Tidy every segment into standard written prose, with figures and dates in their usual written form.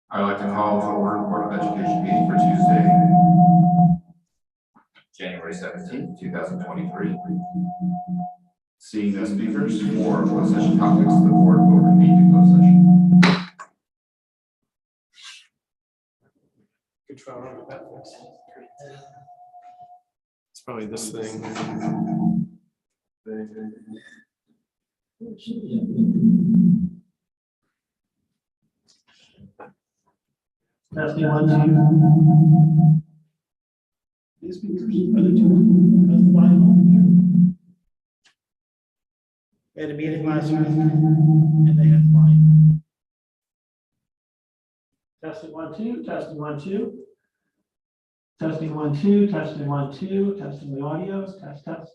I'd like to call to order Board of Education meeting for Tuesday, January 17th, 2023. Seeing no speakers for closed session topics, the board will convene to closed session. Good try on that. It's probably this thing. Testing 1, 2. These speakers, other two, how's the volume on here? We had a meeting last week and they had volume. Testing 1, 2, testing 1, 2. Testing 1, 2, testing 1, 2, testing the audios, test.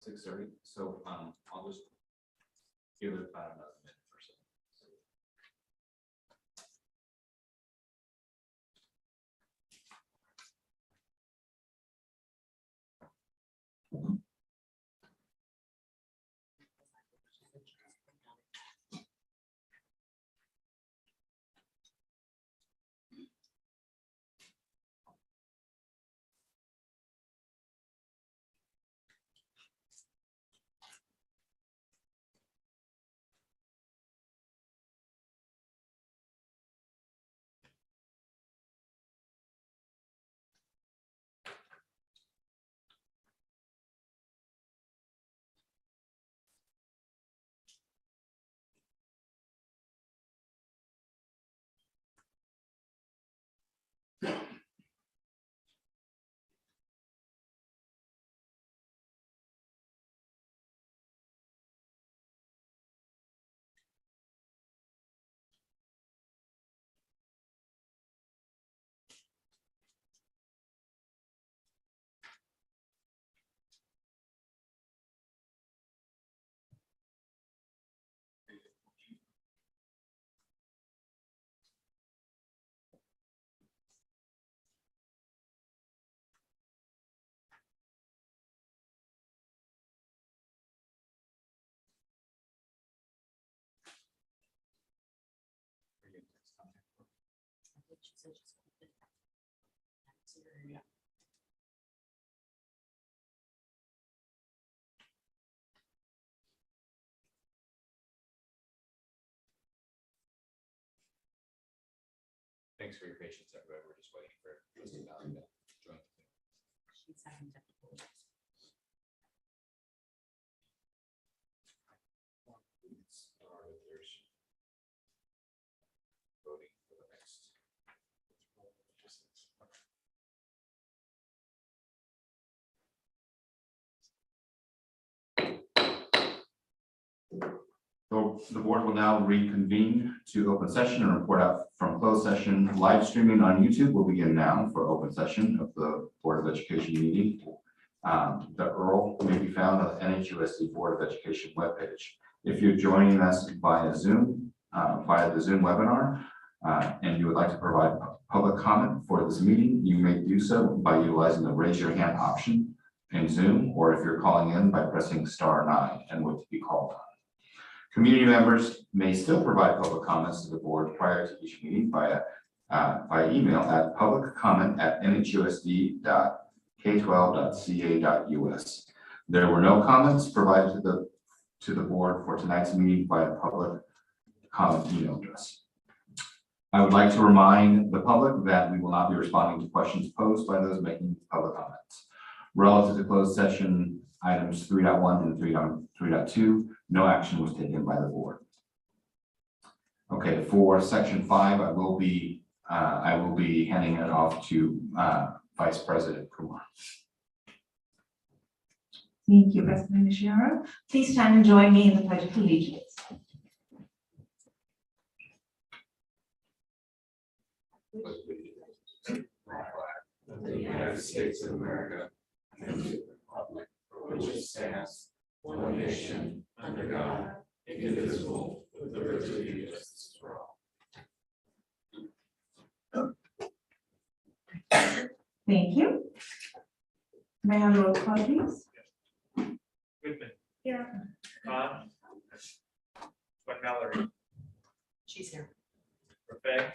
6:30, so I'll just give it about another minute or so. Thanks for your patience, everybody. We're just waiting for Trustee Valley to join. She's having difficulties. Voting for the next. So the board will now reconvene to open session and report out from closed session. Live streaming on YouTube will begin now for open session of the Board of Education meeting. The URL may be found on the NHUSD Board of Education webpage. If you're joining us via Zoom, via the Zoom webinar, and you would like to provide public comment for this meeting, you may do so by utilizing the raise your hand option in Zoom, or if you're calling in by pressing *9 and wait to be called on. Community members may still provide public comments to the board prior to each meeting via email at publiccomment@nhusd.k12.ca.us. There were no comments provided to the board for tonight's meeting via public comment email address. I would like to remind the public that we will not be responding to questions posed by those making public comments. Relative to closed session items 3.1 and 3.2, no action was taken by the board. Okay, for section 5, I will be handing it off to Vice President Kumar. Thank you, President Nishihara. Please stand and join me in the Pledge of Allegiance. Of the United States of America and to the republic for which it stands, one nation, under God, indivisible, with liberty and justice for all. Thank you. May I have a roll call, please? Goodman. Here. Khan. Mallory. She's here. Buffet.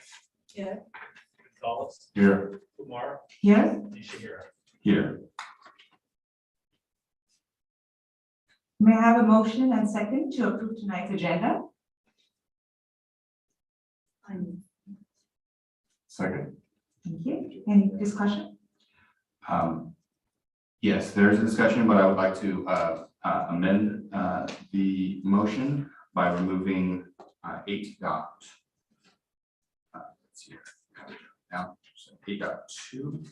Yeah. Gonzalez. Here. Kumar. Here. Nishihira. Here. May I have a motion and second to approve tonight's agenda? Second. Thank you. Any discussion? Yes, there's a discussion, but I would like to amend the motion by removing 8 dot. Let's see here. Now, 8.2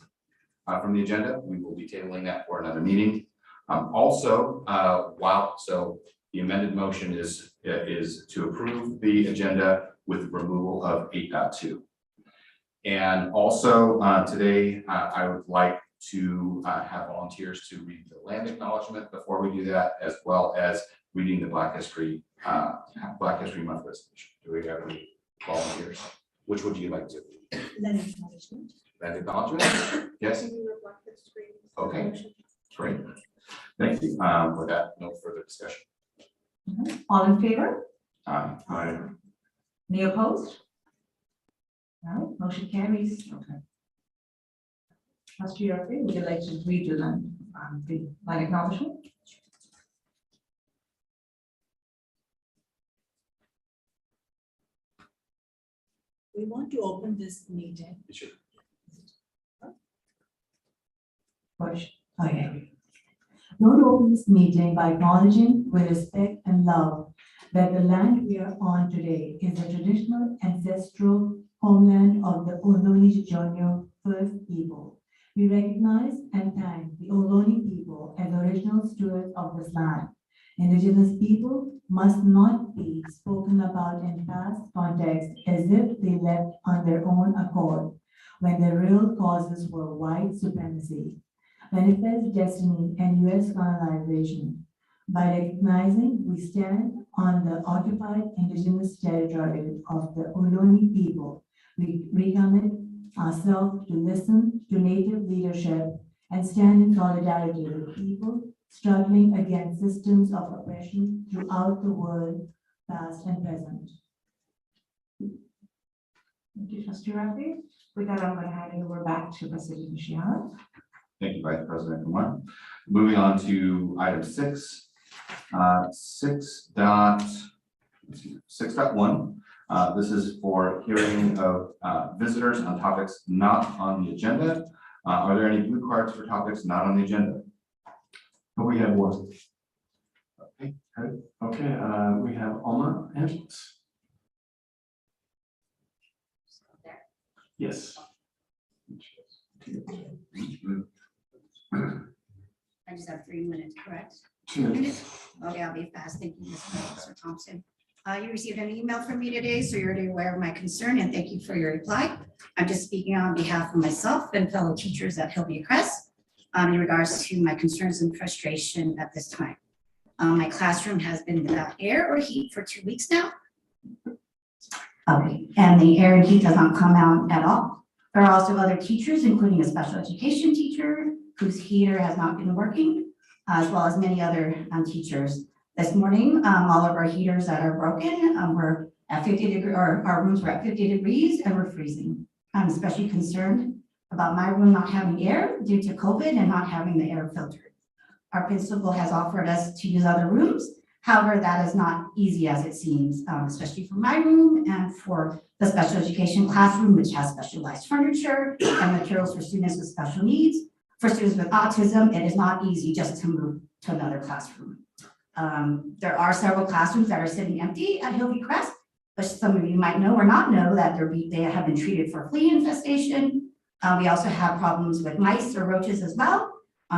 from the agenda. We will be tabling that for another meeting. Also, the amended motion is to approve the agenda with removal of 8.2. And also today, I would like to have volunteers to read the land acknowledgement before we do that, as well as reading the Black History Month resolution. Do we have any volunteers? Which would you like to? Land acknowledgement. Land acknowledgement? Yes? Okay, great. Thank you. With that, no further discussion. All in favor? Aye. Any opposed? All right, motion carries. Okay. Trustee Murphy, would you like to read the land acknowledgement? We want to open this meeting. Sure. Okay. We want to open this meeting by acknowledging with respect and love that the land we are on today is the traditional ancestral homeland of the Ohlone Jonyo First People. We recognize and thank the Ohlone people as original stewards of this land. Indigenous people must not be spoken about in past contexts as if they left on their own accord, when their real causes were white supremacy, manifest destiny, and U.S. colonization. By recognizing we stand on the occupied indigenous territory of the Ohlone people, we recommit ourselves to listen to Native leadership and stand in solidarity with people struggling against systems of oppression throughout the world, past and present. Thank you, Trustee Murphy. With that, I'm going to hand it over back to President Michelle. Thank you, Vice President Kumar. Moving on to item 6. 6.1. This is for hearing of visitors on topics not on the agenda. Are there any blue cards for topics not on the agenda? We have one. Okay, good. Okay, we have Alma Angels. Yes. I just have 3 minutes, correct? 2 minutes. Okay, I'll be fast. Thank you, Mr. Thompson. You received an email from me today, so you're already aware of my concern, and thank you for your reply. I'm just speaking on behalf of myself and fellow teachers at Hillview Crest in regards to my concerns and frustration at this time. My classroom has been without air or heat for 2 weeks now. Okay, and the air and heat does not come out at all. There are also other teachers, including a special education teacher whose heater has not been working, as well as many other teachers. This morning, all of our heaters that are broken were at 50 degrees, or our rooms were at 50 degrees and we're freezing. I'm especially concerned about my room not having air due to COVID and not having the air filtered. Our principal has offered us to use other rooms. However, that is not easy as it seems, especially for my room and for the special education classroom, which has specialized furniture and materials for students with special needs. For students with autism, it is not easy just to move to another classroom. There are several classrooms that are sitting empty at Hillview Crest, but some of you might know or not know that they have been treated for flea infestation. We also have problems with mice or roaches as well.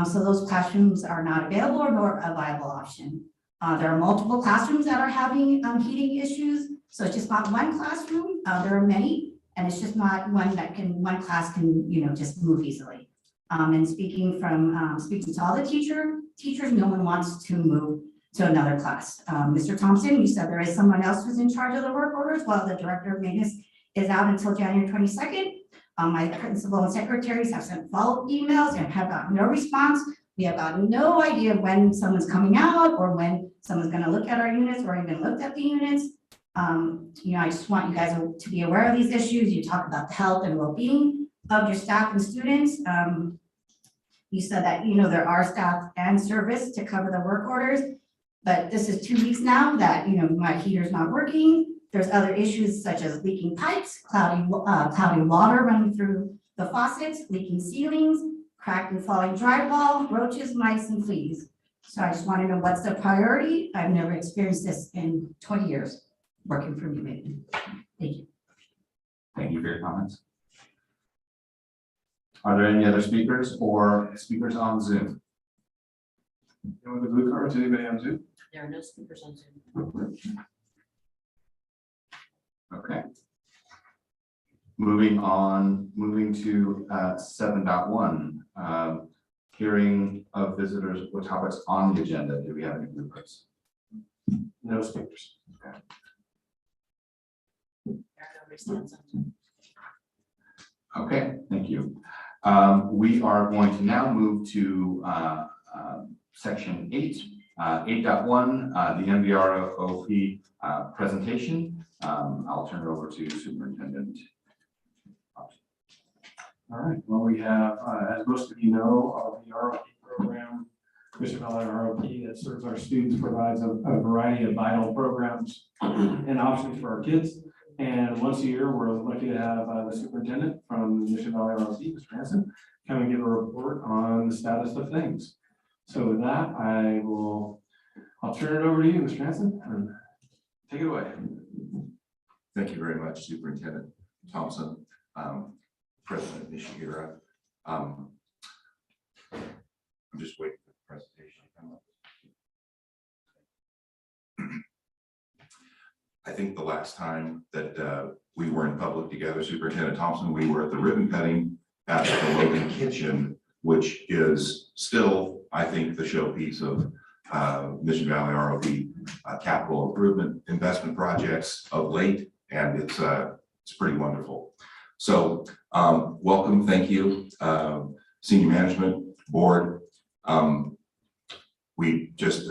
So those classrooms are not available or a viable option. There are multiple classrooms that are having heating issues. So it's just not one classroom. There are many, and it's just not one class can, just move easily. And speaking to all the teachers, no one wants to move to another class. Mr. Thompson, you said there is someone else who's in charge of the work orders while the director of maintenance is out until January 22nd. My principal and secretaries have sent follow-up emails and have gotten no response. We have gotten no idea when someone's coming out or when someone's going to look at our units or even looked at the units. I just want you guys to be aware of these issues. You talk about the health and well-being of your staff and students. You said that, there are staff and service to cover the work orders, but this is 2 weeks now that, my heater's not working. There's other issues such as leaking pipes, cloudy water running through the faucets, leaking ceilings, cracked and falling drywall, roaches, mice, and fleas. So I just want to know what's the priority. I've never experienced this in 20 years working for New Thank you. Thank you for your comments. Are there any other speakers or speakers on Zoom? Anyone with blue cards? Anybody on Zoom? There are no speakers on Zoom. Okay. Moving to 7.1, hearing of visitors with topics on the agenda. Do we have any blueprints? No speakers. Okay, thank you. We are going to now move to section 8, 8.1, the MVROP presentation. I'll turn it over to Superintendent. All right, well, we have, as most of you know, the ROP program, Mission Valley ROP, that serves our students, provides a variety of vital programs and options for our kids. And once a year, we're lucky to have the superintendent from Mission Valley ROP, Mr. Hanson, come and give a report on the status of things. So with that, I'll turn it over to you, Mr. Hanson, and take it away. Thank you very much, Superintendent Thompson, President Nishihira. I'm just waiting for the presentation to come up. I think the last time that we were in public together, Superintendent Thompson, we were at the ribbon cutting at the Logan Kitchen, which is still, I think, the showpiece of Mission Valley ROP capital improvement investment projects of late, and it's pretty wonderful. So welcome, thank you, senior management board. We've just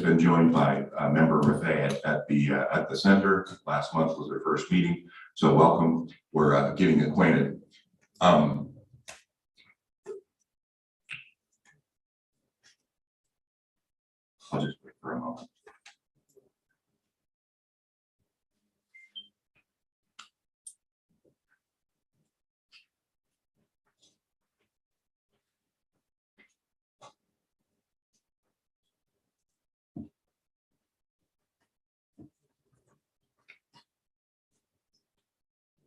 been joined by Member Rafay at the center. Last month was their first meeting, so welcome. We're getting acquainted. I'll just wait for a moment.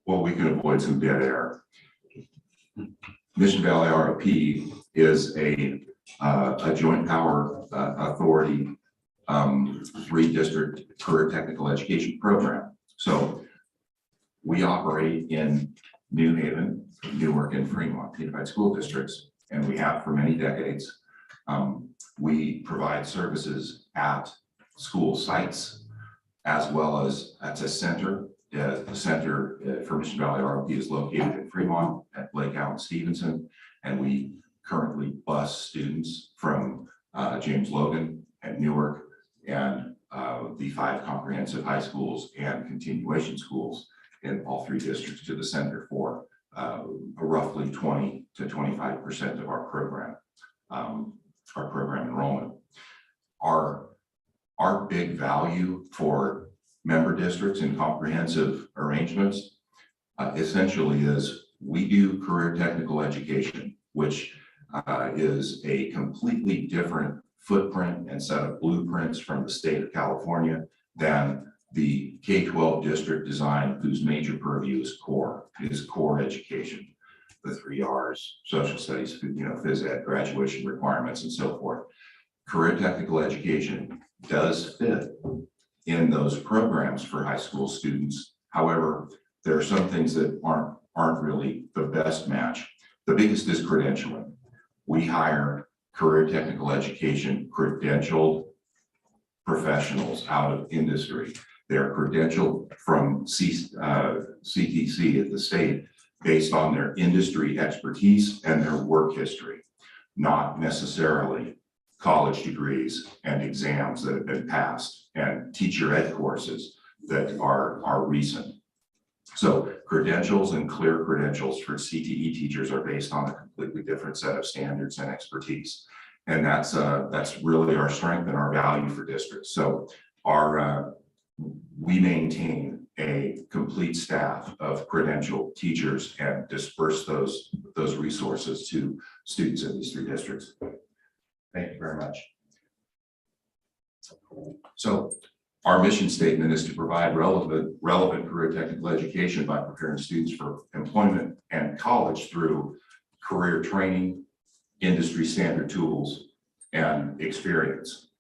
Well, we can avoid some dead air. Mission Valley ROP is a joint power authority 3-district career technical education program. So we operate in New Haven, Newark, and Fremont Unified School Districts, and we have for many decades. We provide services at school sites as well as at a center. The center for Mission Valley ROP is located in Fremont at Lake Allen Stevenson, and we currently bus students from James Logan at Newark and the 5 comprehensive high schools and continuation schools in all 3 districts to the center for roughly 20 to 25% of our program enrollment. Our big value for member districts and comprehensive arrangements essentially is we do career technical education, which is a completely different footprint and set of blueprints from the state of California than the K-12 district design, whose major purview is core education, the 3 R's, social studies, phys ed, graduation requirements, and so forth. Career technical education does fit in those programs for high school students. However, there are some things that aren't really the best match. The biggest is credentialing. We hire career technical education credentialed professionals out of industry. They're credentialed from CTC at the state based on their industry expertise and their work history, not necessarily college degrees and exams that have been passed and teacher ed courses that are recent. So credentials and clear credentials for CTE teachers are based on a completely different set of standards and expertise. And that's really our strength and our value for districts. So we maintain a complete staff of credentialed teachers and disperse those resources to students in these 3 districts. Thank you very much. So our mission statement is to provide relevant career technical education by preparing students for employment and college through career training, industry standard tools, and experience.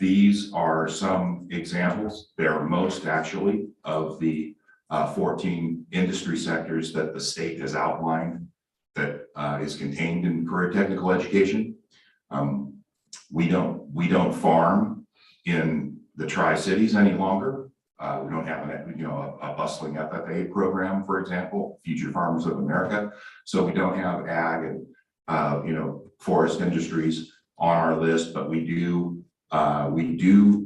These are some examples. There are most actually of the 14 industry sectors that the state has outlined that is contained in career technical education. We don't farm in the Tri-Cities any longer. We don't have a bustling FFA program, for example, Future Farmers of America. So we don't have ag and forest industries on our list, but we do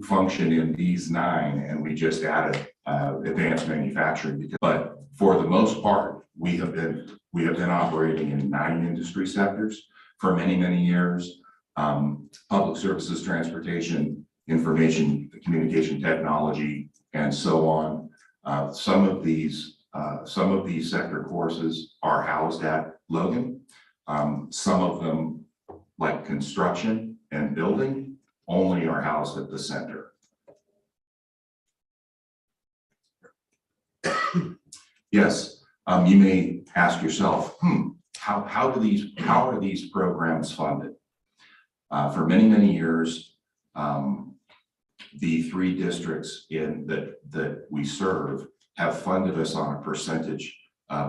function in these 9, and we just added advanced manufacturing. But for the most part, we have been operating in 9 industry sectors for many, many years. Public services, transportation, information, communication technology, and so on. Some of these sector courses are housed at Logan. Some of them, like construction and building, only are housed at the center. Yes, you may ask yourself, how are these programs funded? For many, many years, the 3 districts that we serve have funded us on a percentage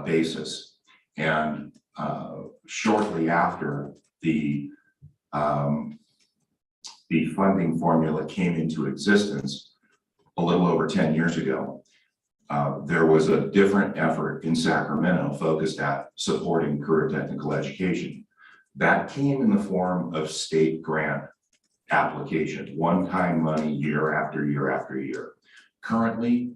basis. And shortly after the funding formula came into existence a little over 10 years ago, there was a different effort in Sacramento focused at supporting career technical education. That came in the form of state grant application, one-time money year after year after year. Currently,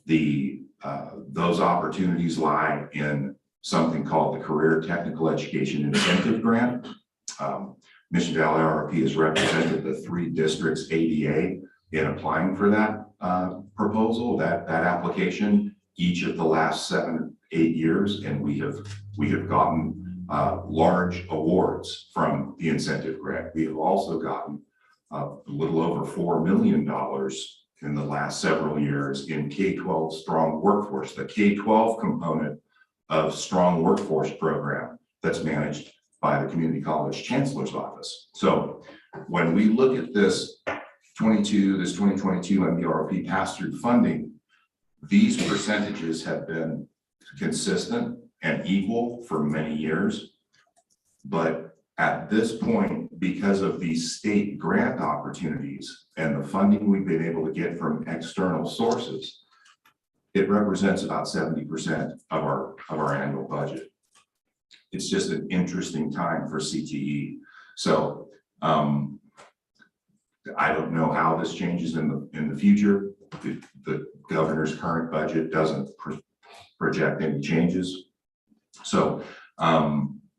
those opportunities lie in something called the Career Technical Education Incentive Grant. Mission Valley ROP has represented the 3 districts ADA in applying for that proposal, that application, each of the last 7-8 years, and we have gotten large awards from the incentive grant. We have also gotten a little over $4 million in the last several years in K-12 Strong Workforce, the K-12 component of Strong Workforce program that's managed by the Community College Chancellor's Office. So when we look at this 2022 MVROP pass-through funding, these percentages have been consistent and equal for many years. But at this point, because of these state grant opportunities and the funding we've been able to get from external sources, it represents about 70% of our annual budget. It's just an interesting time for CTE. So I don't know how this changes in the future. The governor's current budget doesn't project any changes. So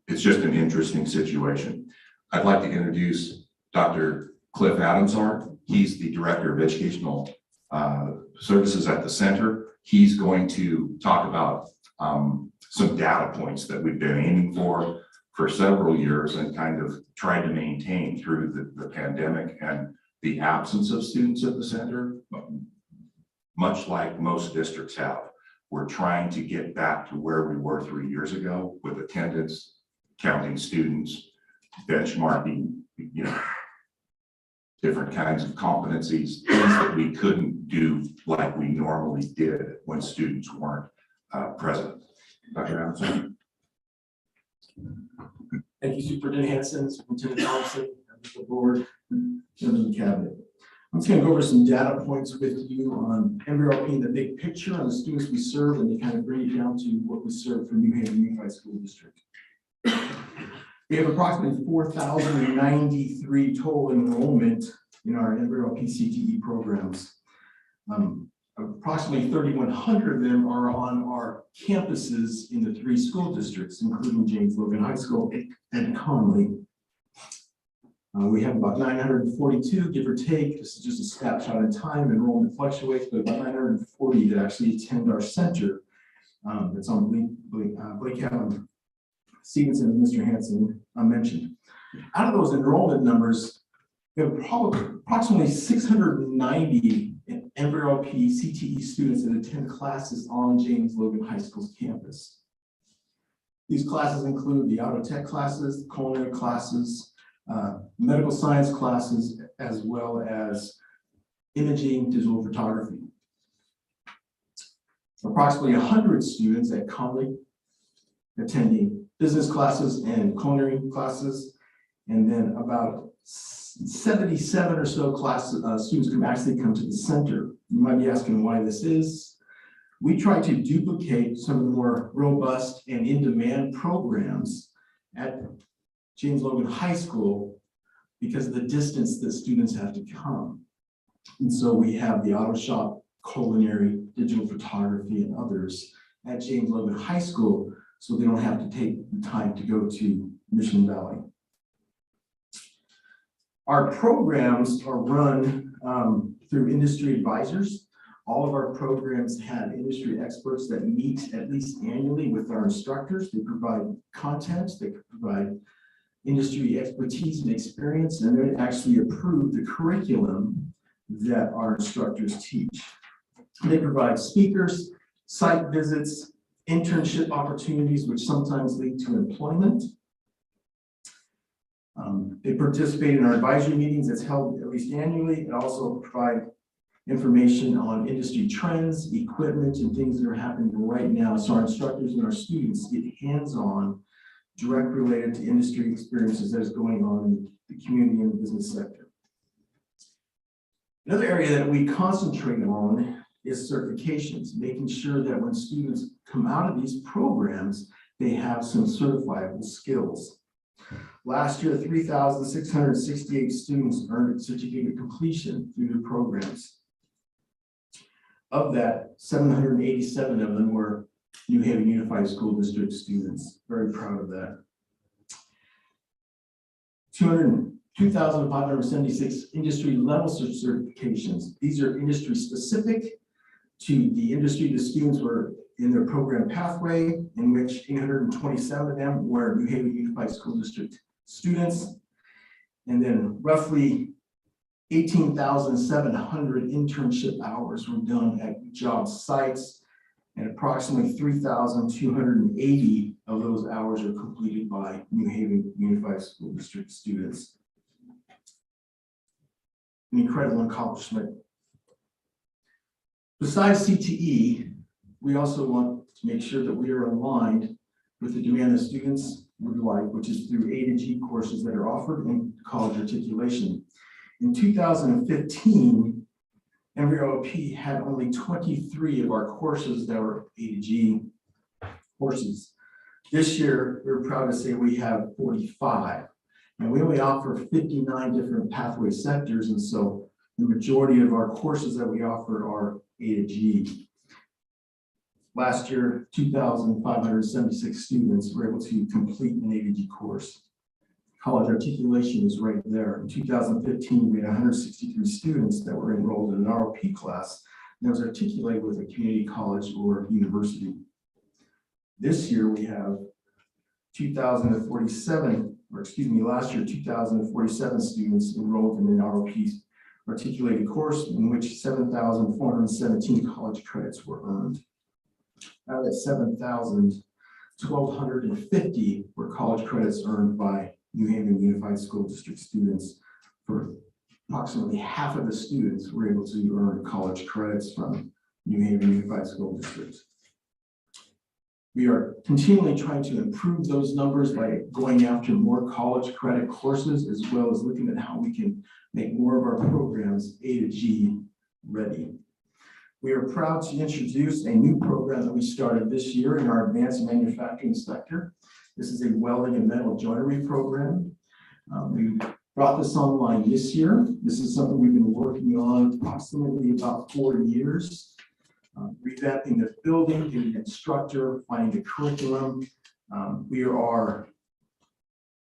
it's just an interesting situation. I'd like to introduce Dr. Cliff Adamsart. He's the Director of Educational Services at the center. He's going to talk about some data points that we've been aiming for several years and kind of tried to maintain through the pandemic and the absence of students at the center, much like most districts have. We're trying to get back to where we were 3 years ago with attendance, counting students, benchmarking, different kinds of competencies, things that we couldn't do like we normally did when students weren't present. Dr. Adamson. Thank you, Superintendent Hanson, Superintendent Thompson, members of the board, members of the cabinet. I'm just going to go over some data points with you on MVROP in the big picture on the students we serve, and to kind of bring it down to what we serve for New Haven Unified School District. We have approximately 4,093 total enrollment in our MVROP CTE programs. Approximately 3,100 of them are on our campuses in the 3 school districts, including James Logan High School and Conley. We have about 942, give or take. This is just a snapshot in time. Enrollment fluctuates, but about 940 that actually attend our center. That's on Blake Allen, Stevenson, and Mr. Hanson mentioned. Out of those enrollment numbers, we have approximately 690 MVROP CTE students that attend classes on James Logan High School's campus. These classes include the auto tech classes, culinary classes, medical science classes, as well as imaging, digital photography. Approximately 100 students at Conley attending business classes and culinary classes, and then about 77 or so students can actually come to the center. You might be asking why this is. We try to duplicate some of the more robust and in-demand programs at James Logan High School because of the distance that students have to come. And so we have the auto shop, culinary, digital photography, and others at James Logan High School, so they don't have to take the time to go to Mission Valley. Our programs are run through industry advisors. All of our programs have industry experts that meet at least annually with our instructors. They provide content, they provide industry expertise and experience, and they actually approve the curriculum that our instructors teach. They provide speakers, site visits, internship opportunities, which sometimes lead to employment. They participate in our advisory meetings that's held at least annually, and also provide information on industry trends, equipment, and things that are happening right now. So our instructors and our students get hands-on, direct related to industry experiences that is going on in the community and the business sector. Another area that we concentrate on is certifications, making sure that when students come out of these programs, they have some certifiable skills. Last year, 3,668 students earned certificate completion through the programs. Of that, 787 of them were New Haven Unified School District students. Very proud of that. 2,576 industry level certifications. These are industry specific to the industry the students were in their program pathway, in which 827 of them were New Haven Unified School District students. And then roughly 18,700 internship hours were done at job sites, and approximately 3,280 of those hours are completed by New Haven Unified School District students. An incredible accomplishment. Besides CTE, we also want to make sure that we are aligned with the demand that students would like, which is through A to G courses that are offered in college articulation. In 2015, MROP had only 23 of our courses that were A to G courses. This year, we're proud to say we have 45, and we only offer 59 different pathway sectors, and so the majority of our courses that we offer are A to G. Last year, 2,576 students were able to complete an A to G course. College articulation is right there. In 2015, we had 163 students that were enrolled in an ROP class that was articulated with a community college or university. This year, we have 2,047, or excuse me, last year, 2,047 students enrolled in an ROP articulated course in which 7,417 college credits were earned. Out of that 7,000, 1,250 were college credits earned by New Haven Unified School District students. For approximately half of the students were able to earn college credits from New Haven Unified School District. We are continually trying to improve those numbers by going after more college credit courses, as well as looking at how we can make more of our programs A to G ready. We are proud to introduce a new program that we started this year in our advanced manufacturing sector. This is a welding and metal joinery program. We brought this online this year. This is something we've been working on approximately about 4 years. Revamping the building, getting an instructor, finding the curriculum. We are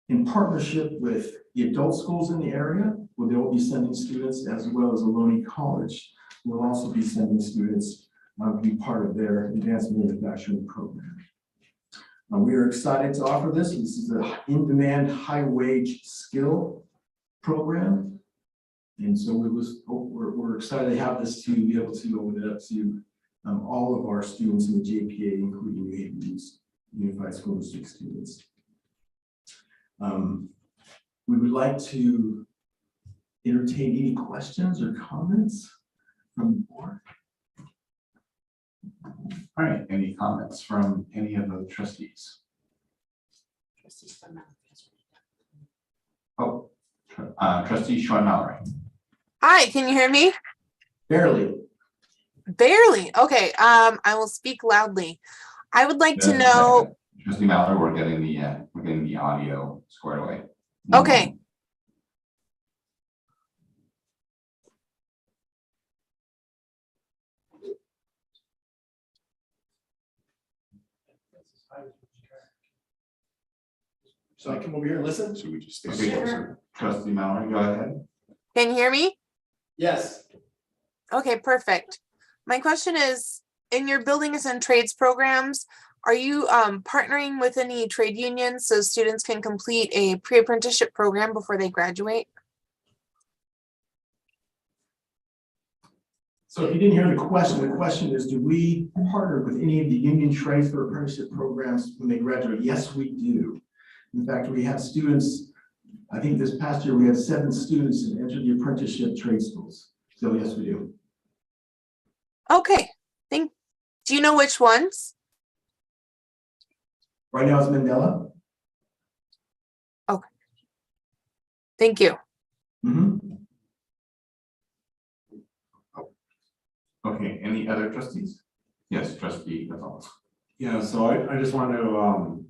in partnership with the adult schools in the area, where they will be sending students, as well as Ohlone College. We'll also be sending students to be part of their advanced manufacturing program. We are excited to offer this. This is an in-demand, high-wage skill program. And so we're excited to have this to be able to open it up to all of our students in the JPA, including New Haven Unified School District students. We would like to entertain any questions or comments from the board. All right, any comments from any of the trustees? Oh, trustee Sean Mallory. Hi, can you hear me? Barely. Barely. Okay, I will speak loudly. I would like to Just a know, second. Trustee Mallory, we're getting the audio squared away. okay. So I come over here and listen? So we just stay Okay, closer. Trustee Mallory, go ahead. Can you hear me? Yes. Okay, perfect. My question is, in your buildings and trades programs, are you partnering with any trade unions so students can complete a pre-apprenticeship program before they graduate? So if you didn't hear the question is, do we partner with any of the union trades for apprenticeship programs when they graduate? Yes, we do. In fact, we have students, I think this past year, we had 7 students that entered the apprenticeship trade schools. So yes, we do. Okay, do you know which ones? Right now it's Mandela. Thank you. Okay, any other trustees? Yes, trustee Gonzalez. Yeah, so I just want to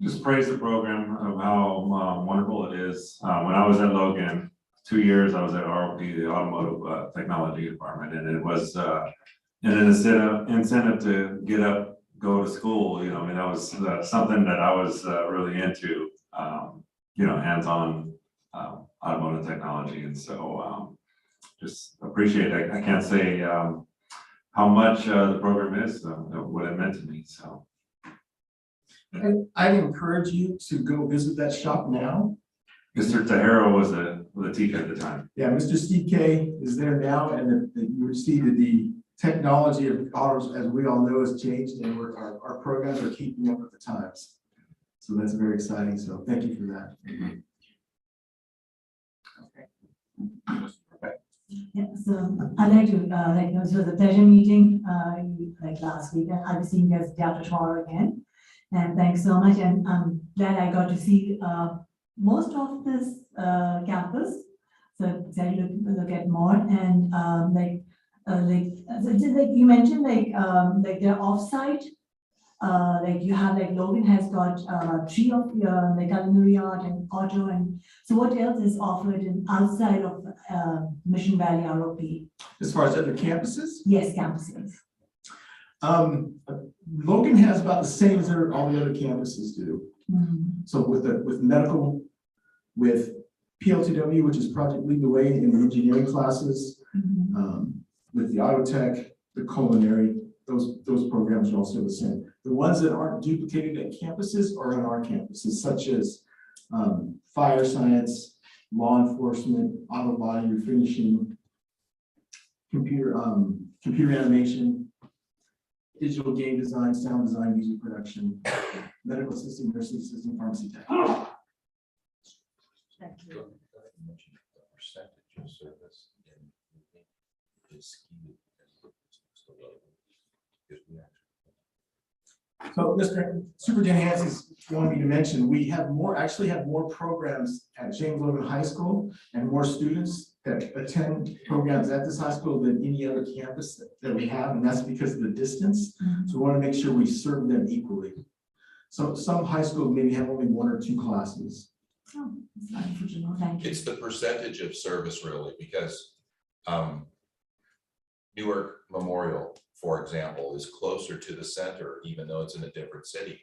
just praise the program of how wonderful it is. When I was at Logan, 2 years, I was at ROP, the Automotive Technology Department, and it was an incentive to get up, go to school. You know, I mean, that was something that I was really into. You know, hands-on automotive technology, and so just appreciate it. I can't say how much the program is, what it meant to me. So. And I'd encourage you to go visit that shop now. Mr. Tahara was a teacher at the time. Yeah, Mr. Steve K is there now, and you would see that the technology of autos, as we all know, has changed, and our programs are keeping up with the times. So that's very exciting. So thank you for that. Yeah, so I'd like to, it was a pleasure meeting, like last week. I'll be seeing you guys after tomorrow again. And thanks so much. And I'm glad I got to see most of this campus. So excited to look at more. And like you mentioned, like they're offsite. Like you have, like Logan has got 3 of like culinary art and auto, and so what else is offered in outside of Mission Valley ROP? As far as other campuses, Yes, campuses. Logan has about the same as all the other campuses do. So with medical, with PLTW, which is Project Lead the Way in the engineering classes, with the auto tech, the culinary, those programs are also the same. The ones that aren't duplicated at campuses are on our campuses, such as fire science, law enforcement, auto body refinishing, computer animation, digital game design, sound design, music production, medical assistant, nursing assistant, pharmacy tech. Thank you. So Mr. Superintendent Hanses wanted me to mention, we actually have more programs at James Logan High School and more students that attend programs at this high school than any other campus that we have, and that's because of the distance. So we want to make sure we serve them equally. So some high schools maybe have only 1 or 2 classes. Oh, that's wonderful to know. Thank you. It's the percentage of service really, because Newark Memorial, for example, is closer to the center, even though it's in a different city,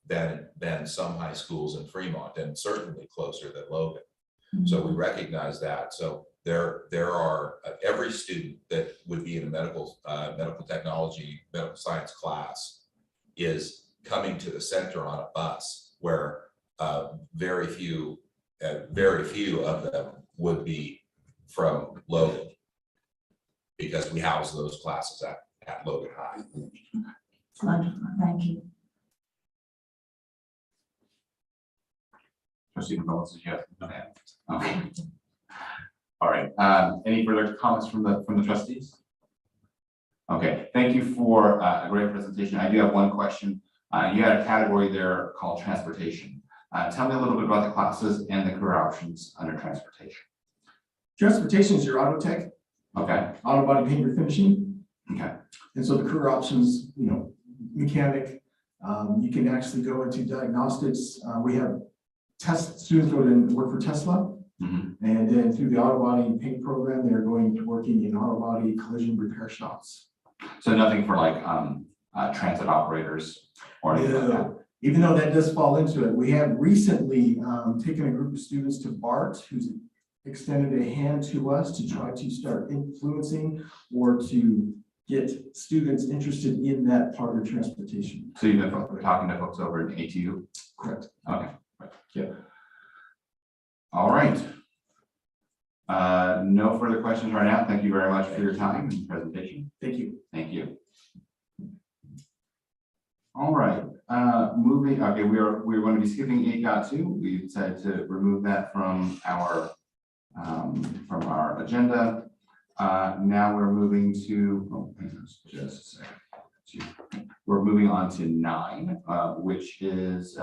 than some high schools in Fremont, and certainly closer than Logan. So we recognize that. So there are every student that would be in a medical technology, medical science class is coming to the center on a bus, where very few of them would be from Logan, because we house those classes at Logan High. Wonderful. Thank you. Trustee Gonzalez, did you have? Okay. All right, any further comments from the trustees? Okay, thank you for a great presentation. I do have one question. You had a category there called transportation. Tell me a little bit about the classes and the career options under transportation. Transportation is your auto tech, Okay, auto body paint refinishing. okay, And so the career options, mechanic, you can actually go into diagnostics. We have students go and work for Tesla. mhm. And then through the auto body paint program, they're going to working in auto body collision repair shops. So nothing for like transit operators or anything like that? Even though that does fall into it, we have recently taken a group of students to BART, who's extended a hand to us to try to start influencing or to get students interested in that part of transportation. So you've been talking to folks over in ATU? Correct. Okay. Yeah. All right. No further questions right now. Thank you very much for your time and presentation. Thank you. Thank you. All right, okay, we're going to be skipping 8.2. We decided to remove that from our agenda. Now we're moving to, just a second. We're moving on to 9, which is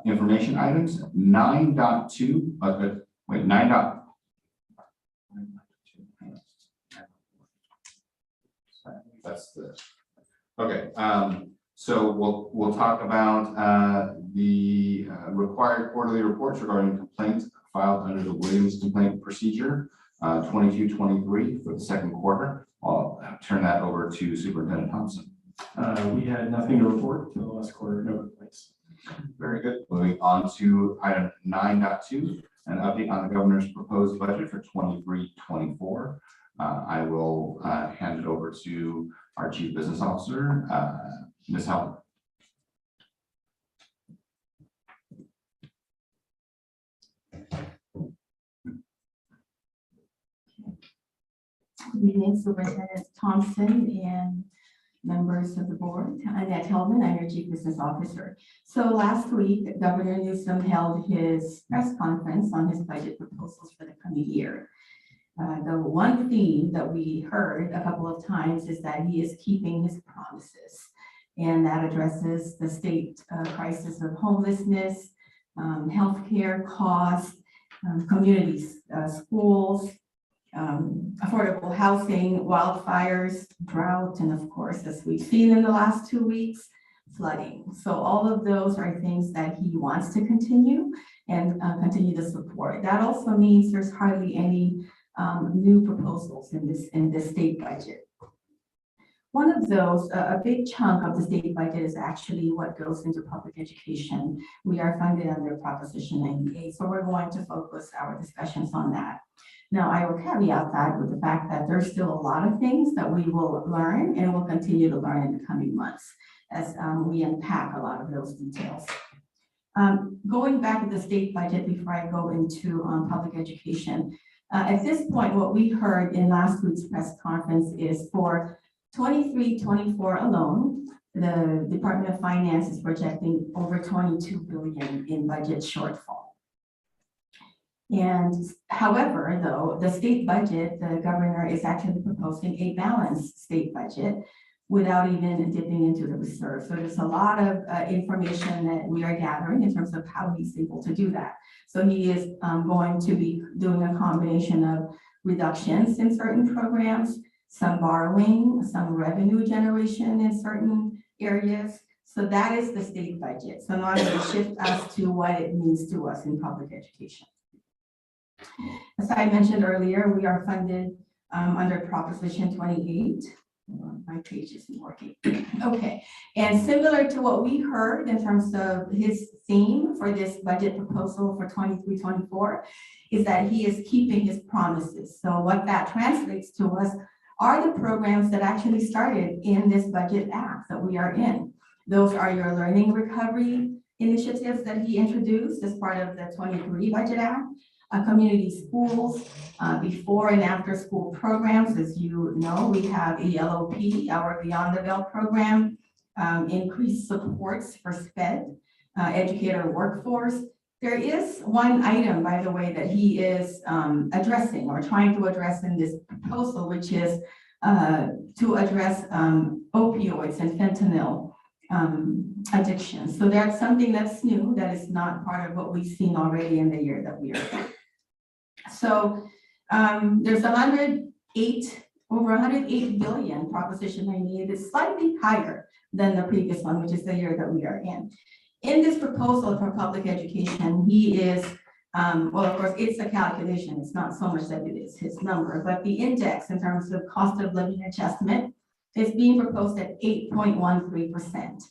information items. 9.2, wait, 9. That's the, okay, so we'll talk about the required quarterly reports regarding complaints filed under the Williams complaint procedure 22-23 for the second quarter. I'll turn that over to Superintendent Thompson. We had nothing to report for the last quarter, no complaints. Very good. Moving on to item 9.2, an update on the governor's proposed budget for 23-24. I will hand it over to our Chief Business Officer, Ms. Helen. Good evening, Superintendent Thompson and members of the board. Annette Hellman, I'm your Chief Business Officer. So last week, Governor Newsom held his press conference on his budget proposals for the coming year. The one theme that we heard a couple of times is that he is keeping his promises. And that addresses the state crisis of homelessness, healthcare costs, communities, schools, affordable housing, wildfires, drought, and of course, as we've seen in the last 2 weeks, flooding. So all of those are things that he wants to continue and continue to support. That also means there's hardly any new proposals in this state budget. One of those, a big chunk of the state budget is actually what goes into public education. We are funded under Proposition 98, so we're going to focus our discussions on that. Now, I will caveat that with the fact that there's still a lot of things that we will learn and will continue to learn in the coming months as we unpack a lot of those details. Going back to the state budget before I go into public education, at this point, what we heard in last week's press conference is for 23-24 alone, the Department of Finance is projecting over $22 billion in budget shortfall. And however, though, the state budget, the governor is actually proposing a balanced state budget without even dipping into the reserve. So there's a lot of information that we are gathering in terms of how he's able to do that. So he is going to be doing a combination of reductions in certain programs, some borrowing, some revenue generation in certain areas. So that is the state budget. So now I'm going to shift us to what it means to us in public education. As I mentioned earlier, we are funded under Proposition 28. My page isn't working. Okay, and similar to what we heard in terms of his theme for this budget proposal for 23-24 is that he is keeping his promises. So what that translates to us are the programs that actually started in this budget act that we are in. Those are your learning recovery initiatives that he introduced as part of the 23 Budget Act. Community schools, before and after school programs. As you know, we have ELOP, our Beyond the Bell program, increased supports for SPED, educator workforce, There is one item, by the way, that he is addressing or trying to address in this proposal, which is to address opioids and fentanyl addiction. So that's something that's new, that is not part of what we've seen already in the year that we are in. So there's over 108 billion proposition 98 is slightly higher than the previous one, which is the year that we are in. In this proposal for public education, he is, well, of course, it's a calculation. It's not so much that it is his number, but the index in terms of cost of living adjustment is being proposed at 8.13%.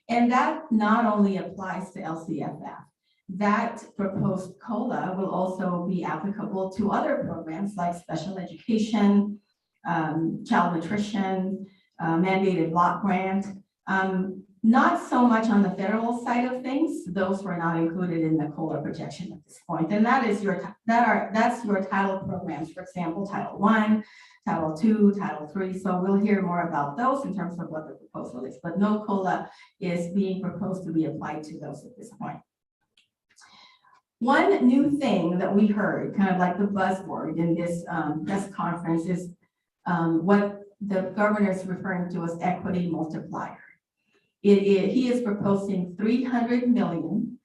And that not only applies to LCFF. That proposed COLA will also be applicable to other programs like special education, child nutrition, mandated block grant. Not so much on the federal side of things. Those were not included in the COLA projection at this point. And that's your title programs, for example, Title I, Title II, Title III. So we'll hear more about those in terms of what the proposal is, but no COLA is being proposed to be applied to those at this point. One new thing that we heard, kind of like the buzzword in this press conference, is what the governor is referring to as equity multiplier. He is proposing $300 million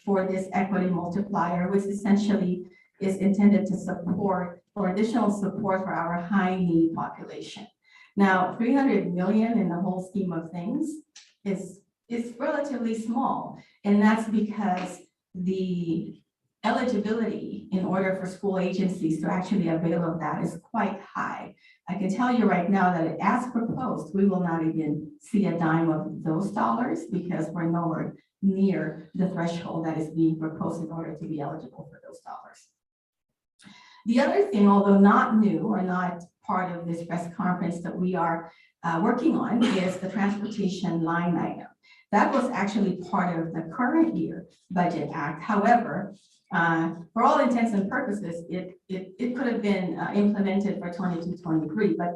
for this equity multiplier, which essentially is intended to support or additional support for our high need population. Now, 300 million in the whole scheme of things is relatively small, and that's because the eligibility in order for school agencies to actually avail of that is quite high. I can tell you right now that as proposed, we will not even see a dime of those dollars because we're nowhere near the threshold that is being proposed in order to be eligible for those dollars. The other thing, although not new or not part of this press conference that we are working on, is the transportation line item. That was actually part of the current year budget act. However, for all intents and purposes, it could have been implemented for 22-23, but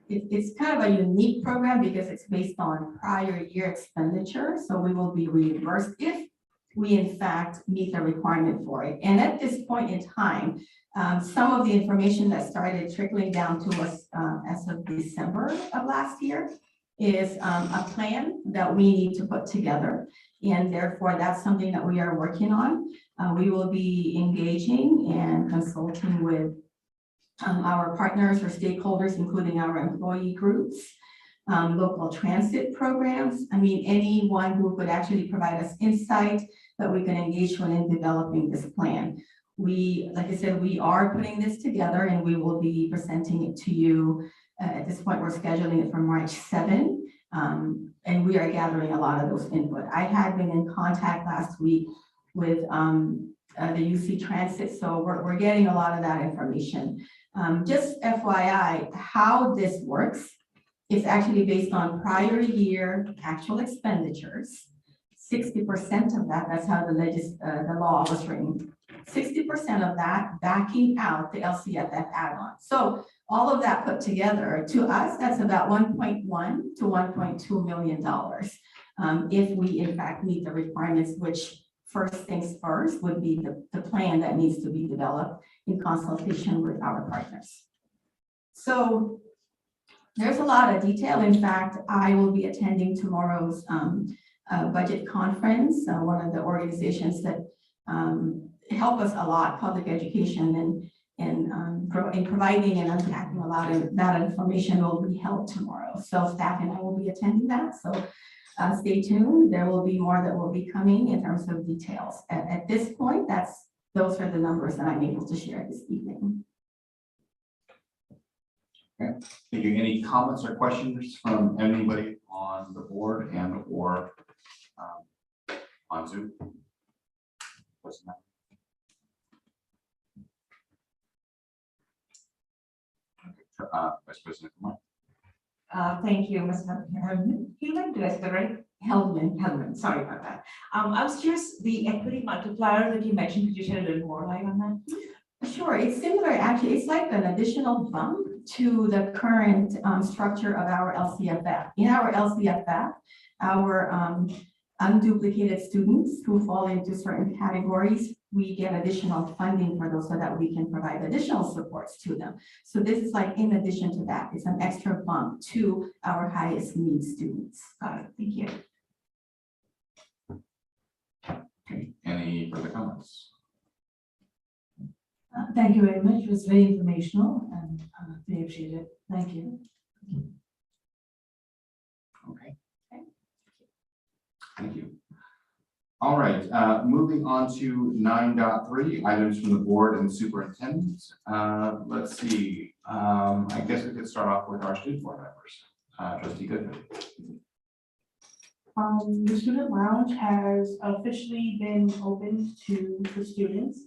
it's kind of a unique program because it's based on prior year expenditure. So we will be reimbursed if we in fact meet the requirement for it. And at this point in time, some of the information that started trickling down to us as of December of last year is a plan that we need to put together. And therefore, that's something that we are working on. We will be engaging and consulting with our partners or stakeholders, including our employee groups, local transit programs. I mean, anyone who could actually provide us insight that we can engage with in developing this plan. Like I said, we are putting this together and we will be presenting it to you. At this point, we're scheduling it for March 7, and we are gathering a lot of those input. I had been in contact last week with the UC Transit, so we're getting a lot of that information. Just FYI, how this works is actually based on prior year actual expenditures. 60% of that, that's how the law was written. 60% of that backing out the LCFF add-on. So all of that put together, to us, that's about $1.1 to $1.2 million. If we in fact meet the requirements, which first things first would be the plan that needs to be developed in consultation with our partners. So there's a lot of detail. In fact, I will be attending tomorrow's budget conference, one of the organizations that help us a lot, public education, and providing and unpacking a lot of that information will be held tomorrow. So staff and I will be attending that. So stay tuned. There will be more that will be coming in terms of details. At this point, those are the numbers that I'm able to share this evening. Okay. Thank you. Any comments or questions from anybody on the board and or on Zoom? Vice President Kumar. Thank you, Mr. Heldman, sorry about that. I was curious, the equity multiplier that you mentioned, could you shed a little more light on that? Sure, it's similar, actually, it's like an additional bump to the current structure of our LCFF. In our LCFF, our unduplicated students who fall into certain categories, we get additional funding for those so that we can provide additional supports to them. So this is like in addition to that, it's an extra bump to our highest need students. Got it, thank you. Okay, any further comments? Thank you very much. It was very informational and we appreciate it. Thank you. Okay. Thank you. All right, moving on to 9.3 items from the board and superintendent. Let's see, I guess we could start off with our student board members. Trustee Goodman. The student lounge has officially been opened to the students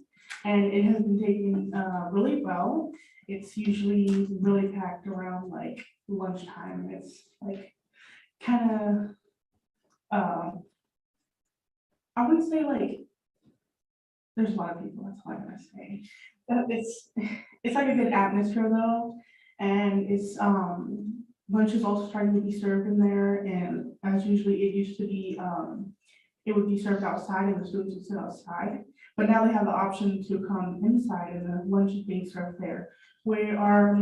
and it has been taken really well. It's usually really packed around like lunchtime. It's like kind of, I would say like, there's a lot of people, that's all I'm gonna say. It's like a good atmosphere though. And it's, lunch is also starting to be served in there, and as usually it used to be, it would be served outside and the students would sit outside. But now they have the option to come inside and the lunch is being served there. We are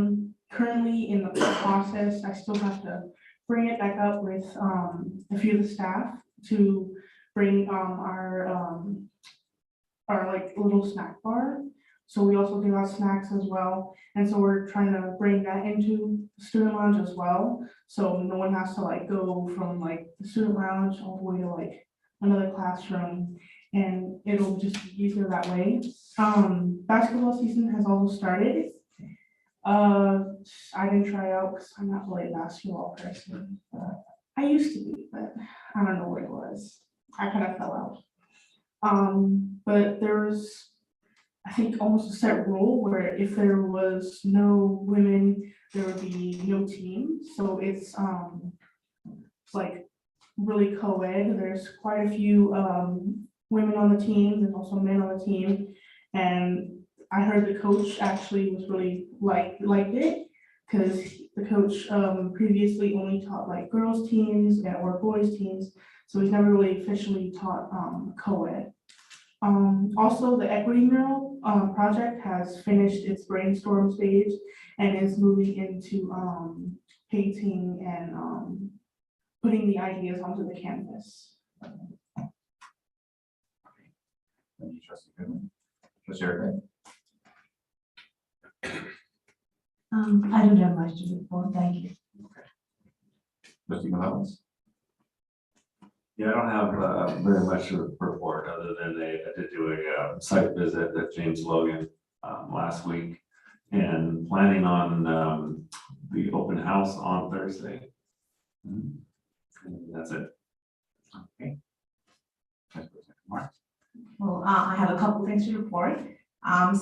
currently in the process, I still have to bring it back up with a few of the staff to bring our like little snack bar. So we also give out snacks as well. And so we're trying to bring that into the student lounge as well. So no one has to like go from like the student lounge all the way to like another classroom, and it'll just be easier that way. Basketball season has also started. I didn't try out because I'm not really a basketball person. I used to be, but I don't know what it was. I kind of fell out. But there's, I think, almost a set rule where if there was no women, there would be no team. So it's like really co-ed. There's quite a few women on the team, there's also men on the team. And I heard the coach actually was really liked it, because the coach previously only taught like girls teams or boys teams. So he's never really officially taught co-ed. Also, the equity mural project has finished its brainstorm stage and is moving into painting and putting the ideas onto the canvas. Thank you, Trustee Goodman. Trustee Eric. I don't have much to report. Thank you. Trustee Gonzalez. Yeah, I don't have very much to report other than I did do a site visit at James Logan last week and planning on the open house on Thursday. And that's it. Okay. Well, I have a couple things to report.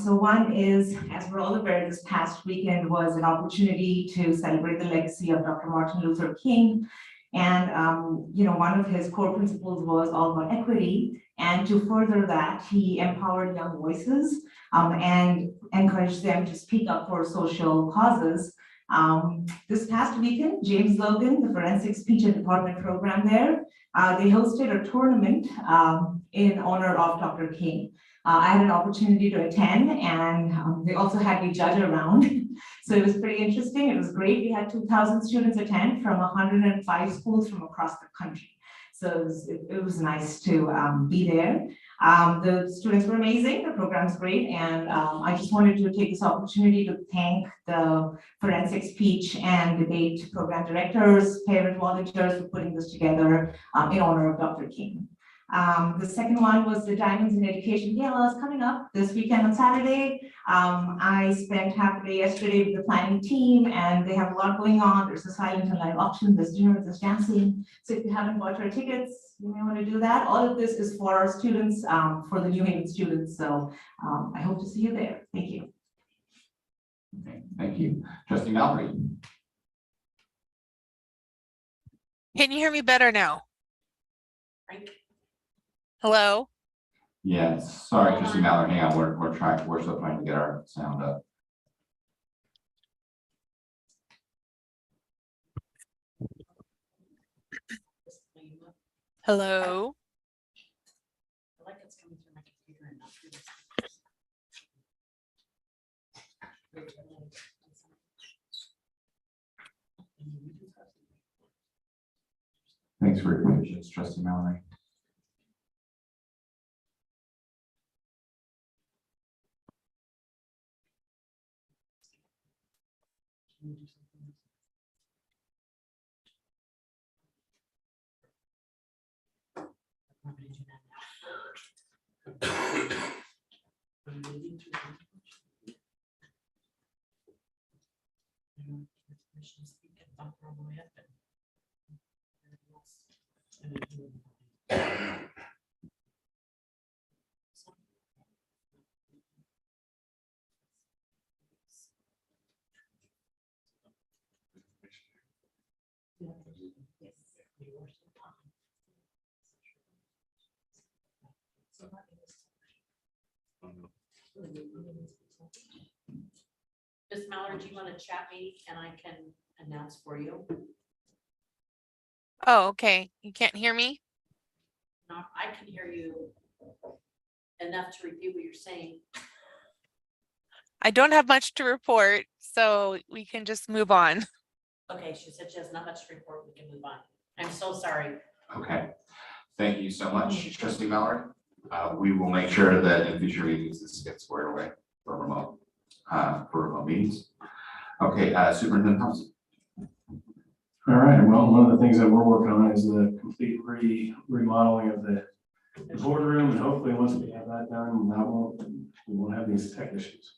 So one is, as we're all aware, this past weekend was an opportunity to celebrate the legacy of Dr. Martin Luther King. And, one of his core principles was all about equity. And to further that, he empowered young voices and encouraged them to speak up for social causes. This past weekend, James Logan, the Forensic Speech and Department program there, they hosted a tournament in honor of Dr. King. I had an opportunity to attend, and they also had me judge around. So it was pretty interesting. It was great. We had 2,000 students attend from 105 schools from across the country. So it was nice to be there. The students were amazing. The program's great. And I just wanted to take this opportunity to thank the Forensic Speech and Debate program directors, parent volunteers for putting this together in honor of Dr. King. The second one was the Diamonds in Education Gala is coming up this weekend on Saturday. I spent half the day yesterday with the planning team, and they have a lot going on. There's a silent and live auction, there's dinner, there's dancing. So if you haven't bought your tickets, you may want to do that. All of this is for our students, for the New Haven students. So I hope to see you there. Thank you. Okay, thank you. Trustee Mallory. Can you hear me better now? Hello? Yes, sorry, Trustee Mallory, hang on, we're still trying to get our sound up. Hello? Thanks for your patience, trustee Mallory. Ms. Mallard, do you want to chat me and I can announce for you? Oh, okay. You can't hear me? No, I can hear you enough to repeat what you're saying. I don't have much to report, so we can just move on. Okay, she said she has not much to report. We can move on. I'm so sorry. Okay, thank you so much, trustee Mallard. We will make sure that in future meetings this gets squared away for remote meetings. Okay, Superintendent Thompson. All right, well, one of the things that we're working on is the complete remodeling of the boardroom, and hopefully, once we have that done, we won't have these tech issues.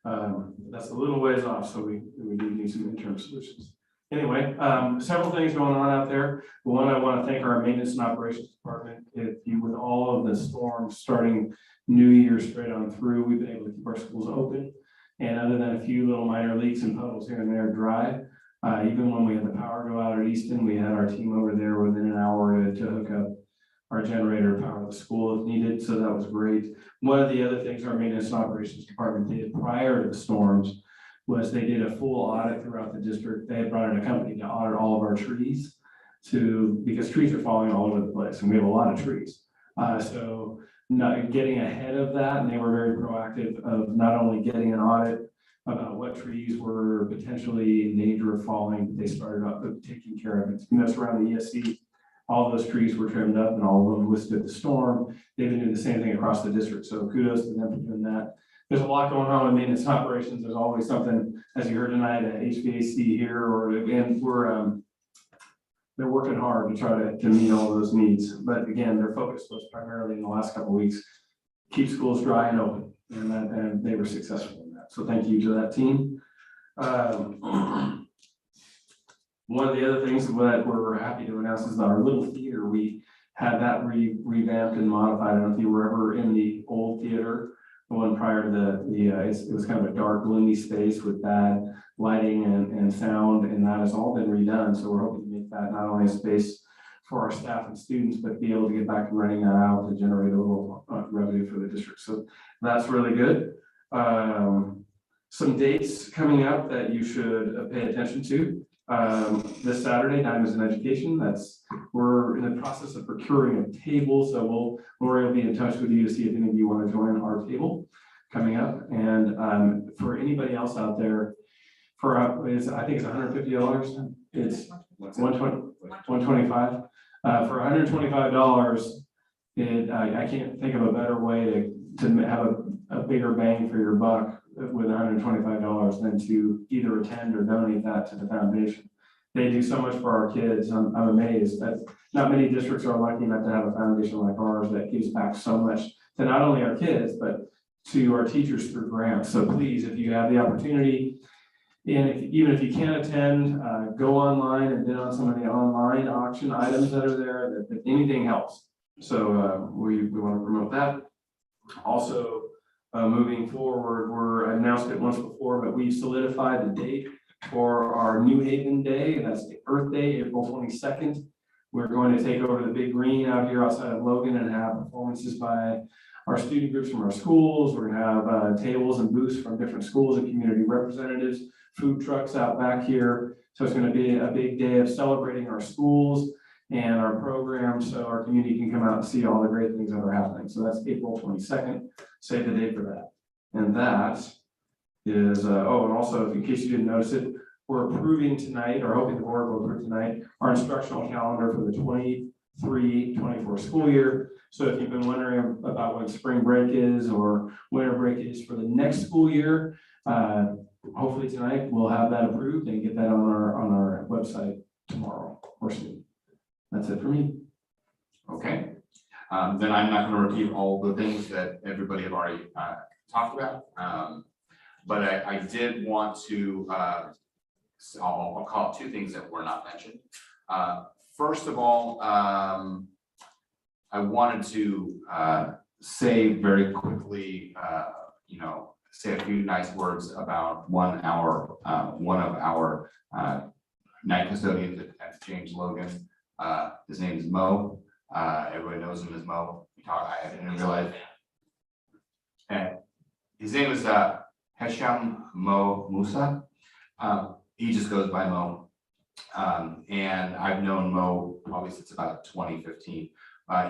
That's a little ways off, so we do need some interim solutions. Anyway, several things going on out there. One, I want to thank our maintenance and operations department. With all of the storms starting New Year straight on through, we've been able to keep our schools open. And other than a few little minor leaks and puddles here and there dry, even when we had the power go out at Easton, we had our team over there within an hour to hook up our generator to power the school if needed. So that was great. One of the other things our maintenance and operations department did prior to the storms was they did a full audit throughout the district. They had brought in a company to audit all of our trees because trees are falling all over the place and we have a lot of trees. So not getting ahead of that, and they were very proactive of not only getting an audit about what trees were potentially in danger of falling, but they started up taking care of it. You know, around the ESC, all those trees were trimmed up and all of them withstood the storm. They've been doing the same thing across the district. So kudos to them for doing that. There's a lot going on with maintenance operations. There's always something, as you heard tonight, at HVAC here, and they're working hard to try to meet all those needs. But again, their focus was primarily in the last couple of weeks, keep schools dry and open, and they were successful in that. So thank you to that team. One of the other things that we're happy to announce is that our little theater, we had that revamped and modified. I don't know if you were ever in the old theater, the one prior to it was kind of a dark, gloomy space with bad lighting and sound, and that has all been redone. So we're hoping to make that not only a space for our staff and students, but be able to get back and running that out to generate a little revenue for the district. So that's really good. Some dates coming up that you should pay attention to. This Saturday, Diamonds in Education. We're in the process of procuring a table, so Lori will be in touch with you to see if any of you want to join our table coming up. And for anybody else out there, I think it's $150. It's $125. For $125, I can't think of a better way to have a bigger bang for your buck with $125 than to either attend or donate that to the foundation. They do so much for our kids. I'm amazed that not many districts are lucky enough to have a foundation like ours that gives back so much to not only our kids, but to our teachers through grants. So please, if you have the opportunity, and even if you can't attend, go online and bid on some of the online auction items that are there, that anything helps. So we want to promote that. Also, moving forward, I announced it once before, but we've solidified the date for our New Haven Day. That's the Earth Day, April 22nd. We're going to take over the big green out here outside of Logan and have performances by our student groups from our schools. We're going to have tables and booths from different schools and community representatives, food trucks out back here. So it's going to be a big day of celebrating our schools and our programs, so our community can come out and see all the great things that are happening. So that's April 22nd. Save the date for that. And that is, oh, and also, in case you didn't notice it, we're approving tonight, or hoping the board will approve tonight, our instructional calendar for the 23-24 school year. So if you've been wondering about when spring break is or winter break is for the next school year, hopefully tonight we'll have that approved and get that on our website tomorrow or soon. That's it for me. Okay, then I'm not gonna repeat all the things that everybody have already talked about. But I did want to, I'll call it two things that were not mentioned. First of all, I wanted to say very quickly, say a few nice words about one of our night custodians at James Logan. His name is Mo. Everybody knows him as Mo. I didn't realize. And his name is Hesham Mo Musa. He just goes by Mo. And I've known Mo probably since about 2015.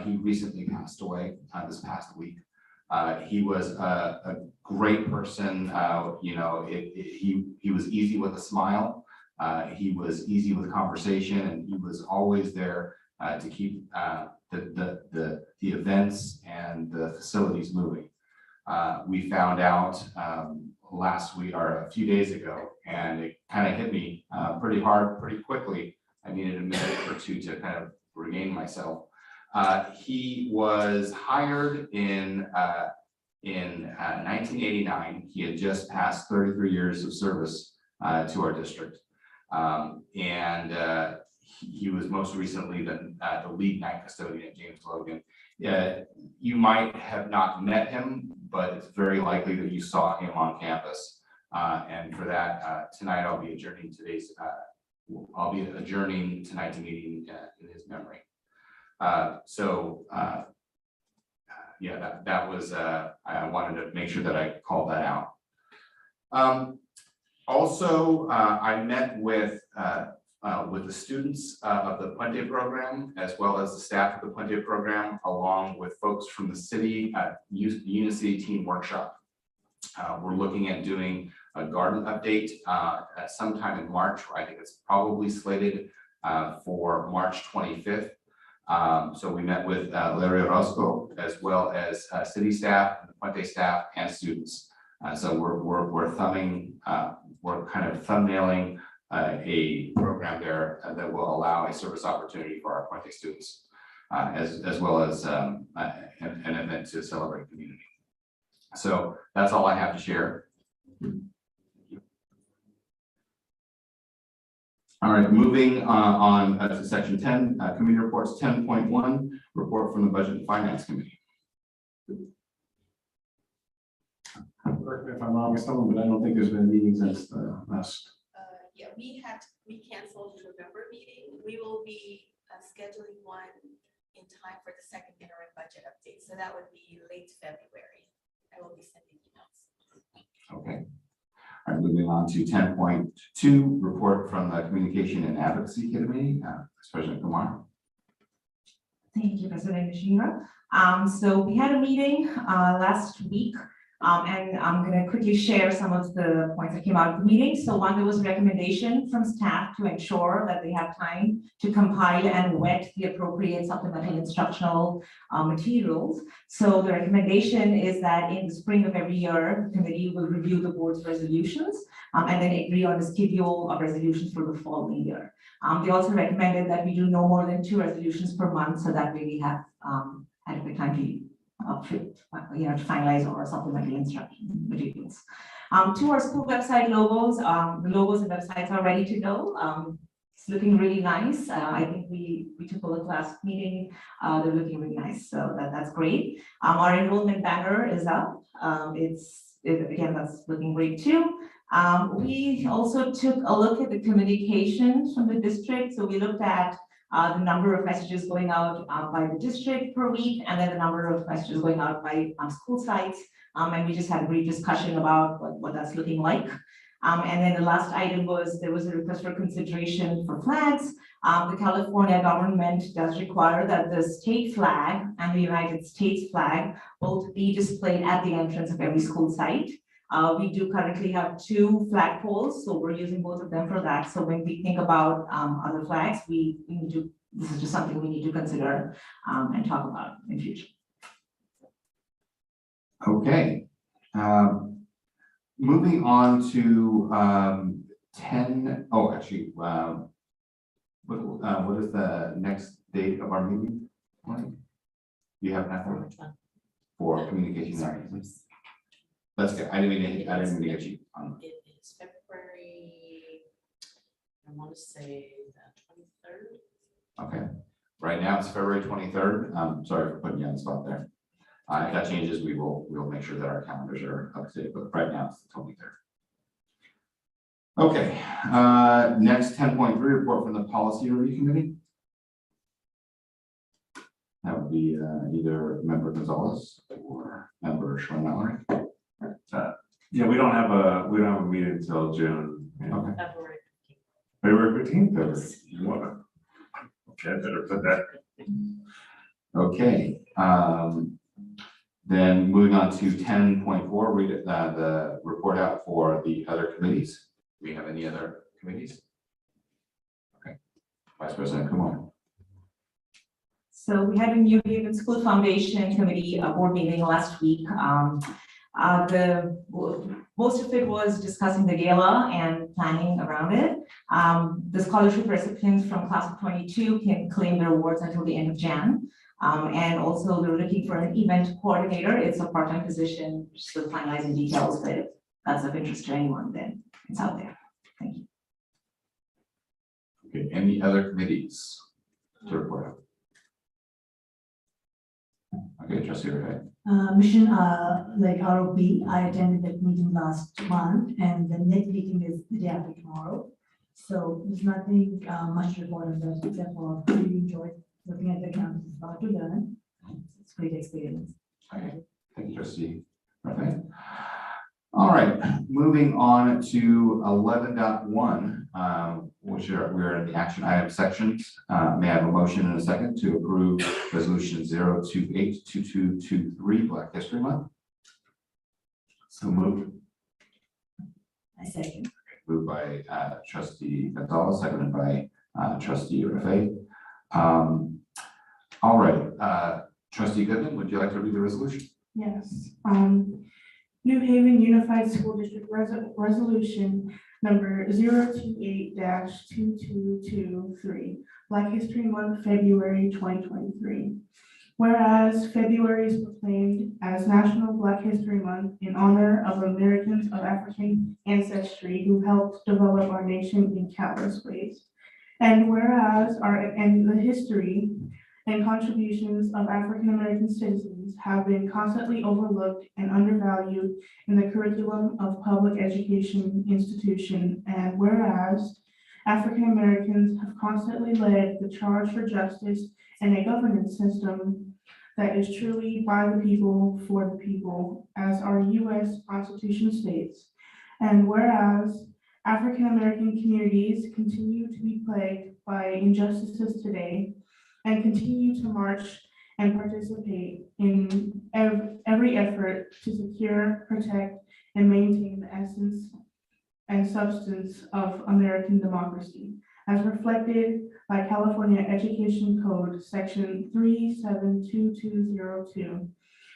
He recently passed away this past week. He was a great person. He was easy with a smile. He was easy with conversation, and he was always there to keep the events and the facilities moving. We found out last week or a few days ago, and it kind of hit me pretty hard, pretty quickly. I needed a minute or two to kind of regain myself. He was hired in 1989. He had just passed 33 years of service to our district. He was most recently the lead night custodian at James Logan. You might have not met him, but it's very likely that you saw him on campus. And for that, tonight I'll be adjourning tonight's meeting in his memory. That was, I wanted to make sure that I called that out. Also, I met with the students of the Puente program, as well as the staff of the Puente program, along with folks from the city at Unicity Team Workshop. We're looking at doing a garden update sometime in March. I think it's probably slated for March 25th. So we met with Larry Orozco, as well as city staff, the Puente staff, and students. So we're kind of thumbnailing a program there that will allow a service opportunity for our Puente students, as well as an event to celebrate community. So that's all I have to share. All right, moving on to section 10, committee reports. 10.1, report from the Budget and Finance Committee. Correct me if I'm wrong, but I don't think there's been a meeting since the last. Yeah, we canceled the November meeting. We will be scheduling one in time for the second interim budget update. So that would be late February. I will be sending emails. Okay. All right, moving on to 10.2, report from the Communication and Advocacy Committee. Vice President Kumar. Thank you, President Mishira. So we had a meeting last week. And I'm going to quickly share some of the points that came out of the meeting. So one, there was a recommendation from staff to ensure that they have time to compile and vet the appropriate supplemental instructional materials. So the recommendation is that in the spring of every year, the committee will review the board's resolutions and then agree on the schedule of resolutions for the following year. They also recommended that we do no more than 2 resolutions per month, so that way we have adequate time to finalize our supplemental instruction materials. To our school website logos, the logos and websites are ready to go. It's looking really nice. I think we took a look last meeting. They're looking really nice, so that's great. Our enrollment banner is up. Again, that's looking great too. We also took a look at the communications from the district. So we looked at the number of messages going out by the district per week, and then the number of messages going out by school sites. And we just had a brief discussion about what that's looking like. And then the last item was, there was a request for consideration for flags. The California government does require that the state flag and the United States flag both be displayed at the entrance of every school site. We do currently have 2 flagpoles, so we're using both of them for that. So when we think about other flags, we need to, this is just something we need to consider and talk about in future. Okay. Moving on to 10, oh, actually, what is the next date of our meeting? Do you have that for communication? That's good. I didn't mean to get you on. It is February, I want to say the 23rd. Okay, right now it's February 23rd. Sorry for putting you on the spot there. If that changes, we'll make sure that our calendars are up to date, but right now it's the 23rd. Okay, next 10.3 report from the Policy Review Committee. That would be either Member Gonzalez or Member Schwinn-Mallory. Yeah, we don't have a meeting until June. Yeah. Okay. February 15th. February 15th. Okay, I better put that. Okay, then moving on to 10.4, read the report out for the other committees. Do we have any other committees? Okay, Vice President Kumar. So we had a New Haven School Foundation Committee board meeting last week. Most of it was discussing the gala and planning around it. The scholarship recipients from class of 22 can claim their awards until the end of Jan. And also they're looking for an event coordinator. It's a part-time position, still finalizing details, but if that's of interest to anyone, then it's out there. Thank you. Okay, any other committees to report out? Okay, Trustee Ray. Mission, like ROP, I attended that meeting last month, and the next meeting is the day after tomorrow. So there's nothing much to report on that, except for really enjoyed looking at the campus, about to learn. It's a great experience. Okay, thank you, Trustee Ray. All right, moving on to 11.1, which we're in the action item sections. May I have a motion in a second to approve resolution 0282223 Black History Month? So moved. I second. Moved by Trustee Gonzalez, seconded by Trustee Rafay. All right, Trustee Goodman, would you like to read the resolution? Yes. New Haven Unified School District Resolution number 028-2223, Black History Month, February 2023. Whereas February is proclaimed as National Black History Month in honor of Americans of African ancestry who helped develop our nation in countless ways. And whereas the history and contributions of African American citizens have been constantly overlooked and undervalued in the curriculum of public education institutions, and whereas African Americans have constantly led the charge for justice and a governance system that is truly by the people, for the people, as our U.S. Constitution states, and whereas African American communities continue to be plagued by injustices today, and continue to march and participate in every effort to secure, protect, and maintain the essence and substance of American democracy, as reflected by California Education Code, Section 372202,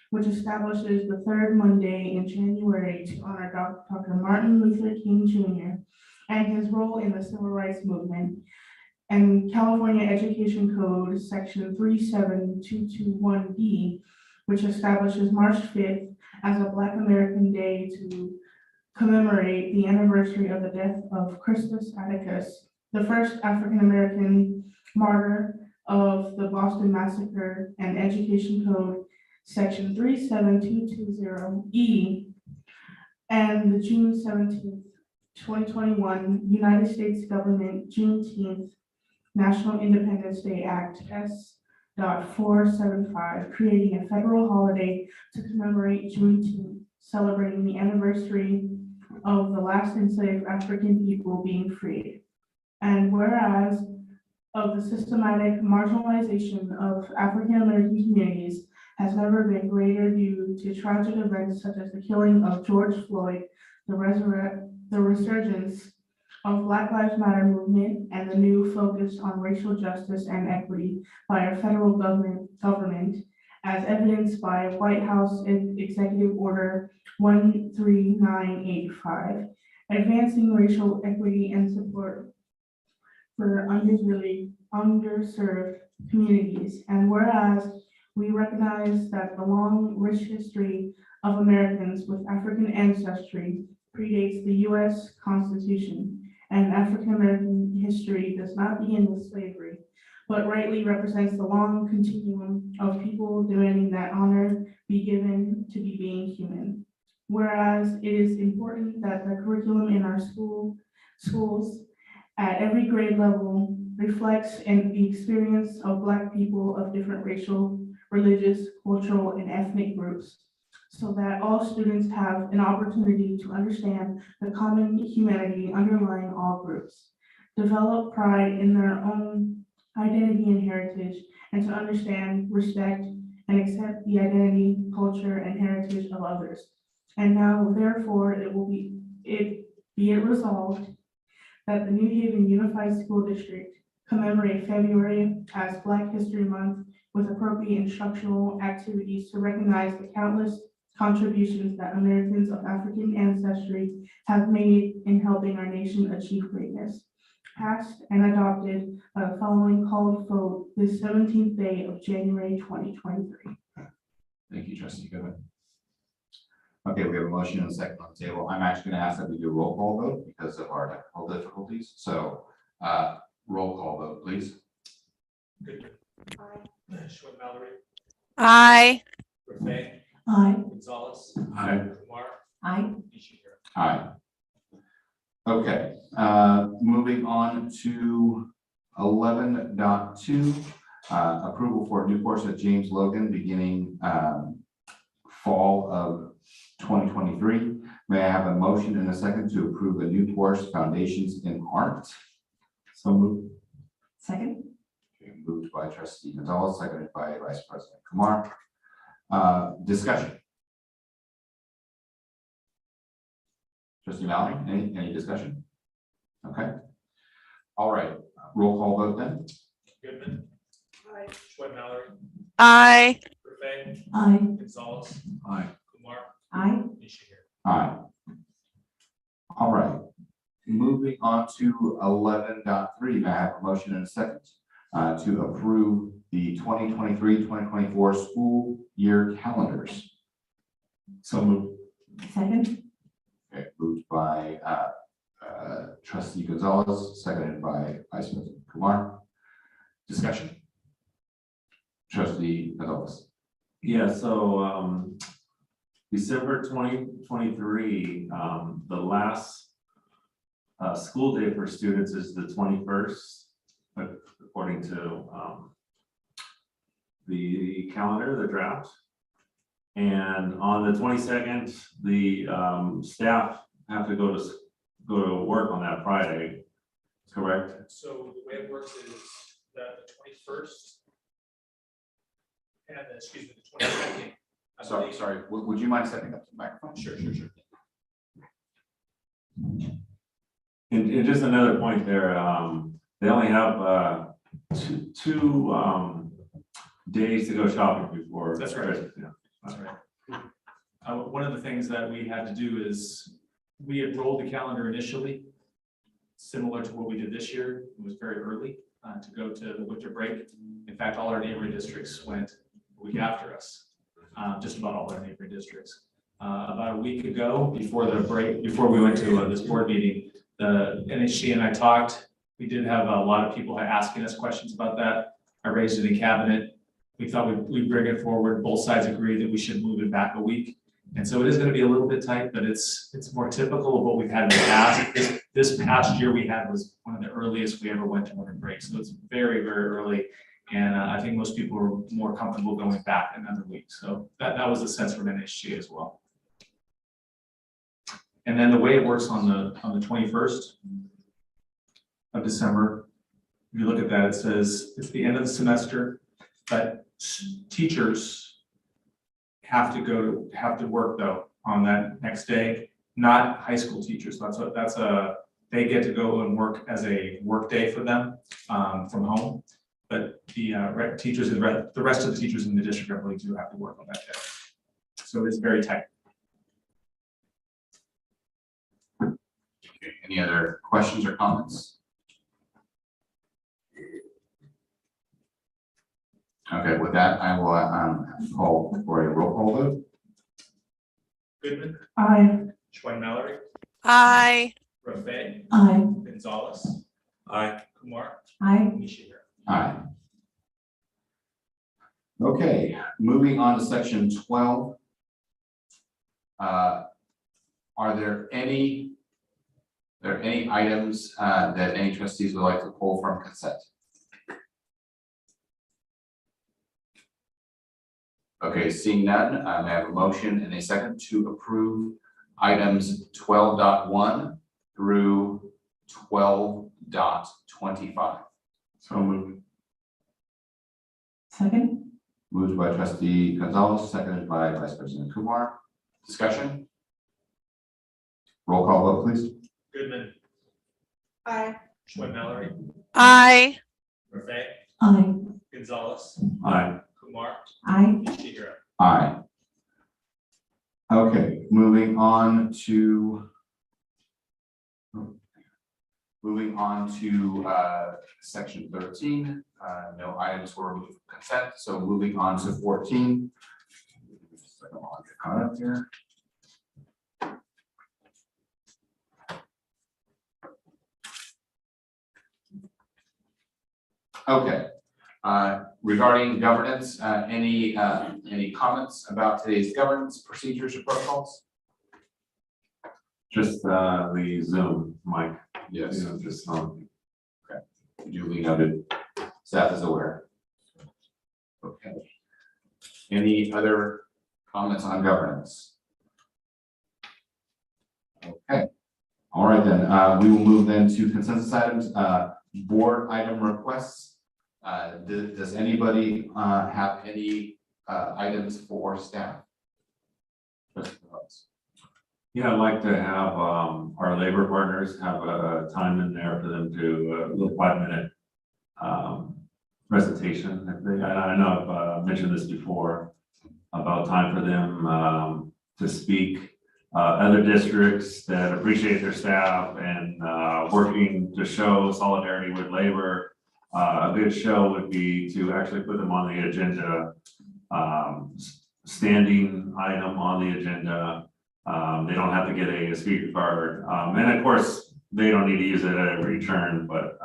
which establishes the third Monday in January to honor Dr. Martin Luther King Jr. and his role in the civil rights movement, and California Education Code, Section 37221B, which establishes March 5th as a Black American Day to commemorate the anniversary of the death of Crispus Attucks, the first African American martyr of the Boston Massacre, and Education Code, Section 37220E, and the June 17th, 2021 United States Government Juneteenth National Independence Day Act S.475, creating a federal holiday to commemorate Juneteenth, celebrating the anniversary of the last enslaved African people being freed. And whereas of the systematic marginalization of African American communities has never been greater due to tragic events such as the killing of George Floyd, the resurgence of Black Lives Matter movement, and the new focus on racial justice and equity by our federal government, as evidenced by White House Executive Order 13985, advancing racial equity and support for underserved communities. And whereas we recognize that the long, rich history of Americans with African ancestry predates the U.S. Constitution, and African American history does not begin with slavery, but rightly represents the long continuum of people demanding that honor be given to be being human. Whereas it is important that the curriculum in our schools at every grade level reflects the experience of Black people of different racial, religious, cultural, and ethnic groups, so that all students have an opportunity to understand the common humanity underlying all groups, develop pride in their own identity and heritage, and to understand, respect, and accept the identity, culture, and heritage of others. And now, therefore, be it resolved that the New Haven Unified School District commemorate February as Black History Month with appropriate instructional activities to recognize the countless contributions that Americans of African ancestry have made in helping our nation achieve greatness. Passed and adopted by the following called vote this 17th day of January 2023. Thank you, Trustee Goodwin. Okay, we have a motion and a second on the table. I'm actually going to ask that we do a roll call vote because of our technical difficulties. So roll call vote, please. Goodman. Schmidt Mallory. Aye. Buffet. Aye. Gonzalez. Aye. Kumar. Aye. Ishihara. Aye. Okay, moving on to 11.2, approval for a new course at James Logan beginning fall of 2023. May I have a motion and a second to approve a new course, Foundations in Art? So moved. Second? Okay, moved by Trustee Gonzalez, seconded by Vice President Kumar. Discussion. Trustee Mallory, any discussion? Okay. All right, roll call vote then. Goodman. Aye. Schmidt Mallory. Aye. Buffet. Aye. Gonzalez. Aye. Kumar. Aye. Ishihara. Aye. All right, moving on to 11.3, may I have a motion and a second to approve the 2023-2024 school year calendars? So moved. Second? Okay, moved by Trustee Gonzalez, seconded by Vice President Kumar. Discussion. Trustee Gonzalez. Yeah, so December 2023, the last school day for students is the 21st, according to the calendar, the draft. And on the 22nd, the staff have to go to work on that Friday, correct? So the way it works is that the 21st and excuse me, the 22nd. Sorry, would you mind stepping up to the microphone? Sure. And just another point there, they only have two days to go shopping before. That's right. Christmas, yeah. That's right. One of the things that we had to do is we had rolled the calendar initially, similar to what we did this year. It was very early to go to the winter break. In fact, all our neighboring districts went a week after us, just about all our neighboring districts. About a week ago, before the break, before we went to this board meeting, the NHG and I talked. We did have a lot of people asking us questions about that. I raised it in cabinet. We thought we'd bring it forward. Both sides agreed that we should move it back a week. And so it is going to be a little bit tight, but it's more typical of what we've had in the past. This past year we had was one of the earliest we ever went to winter break. So it's very, very early. And I think most people are more comfortable going back another week. So that was the sense from NHG as well. And then the way it works on the 21st of December, if you look at that, it says it's the end of the semester, but teachers have to work though on that next day, not high school teachers. They get to go and work as a work day for them from home. But the teachers, the rest of the teachers in the district, I believe, do have to work on that day. So it's very tight. Okay, any other questions or comments? Okay, with that, I will call for a roll call vote. Goodman, Aye. Schwein-Mallory, Aye. Rafe, Aye. Gonzalez. Aye. Kumar, Aye. Nishihiro. Aye. Okay, moving on to section 12. Are there any items that any trustees would like to pull from consent? Okay, seeing none, I have a motion and a second to approve items 12.1 through 12.25. So moved. Second? Moved by trustee Gonzalez, seconded by vice president Kumar. Discussion? Roll call vote, please. Goodman, Aye. Schwein-Mallory, Aye. Rafe, Aye. Gonzalez, Aye. Kumar, Aye. Nishihiro. Aye. Okay, moving on to section 13. No items were removed from consent, so moving on to 14. I'll get caught up here. Okay, regarding governance, any comments about today's governance procedures or protocols? Just the Zoom mic. Yes. Just Duly noted. Staff is aware. Okay. Any other comments on governance? Okay. All right, then, we will move then to consensus items, board item requests. Does anybody have any items for staff? Yeah, I'd like to have our labor partners have a time in there for them to a little 5-minute presentation. I know I've mentioned this before about time for them to speak. Other districts that appreciate their staff and working to show solidarity with labor. A good show would be to actually put them on the agenda, standing item on the agenda. They don't have to get a speaker card. And of course, they don't need to use it at every turn, but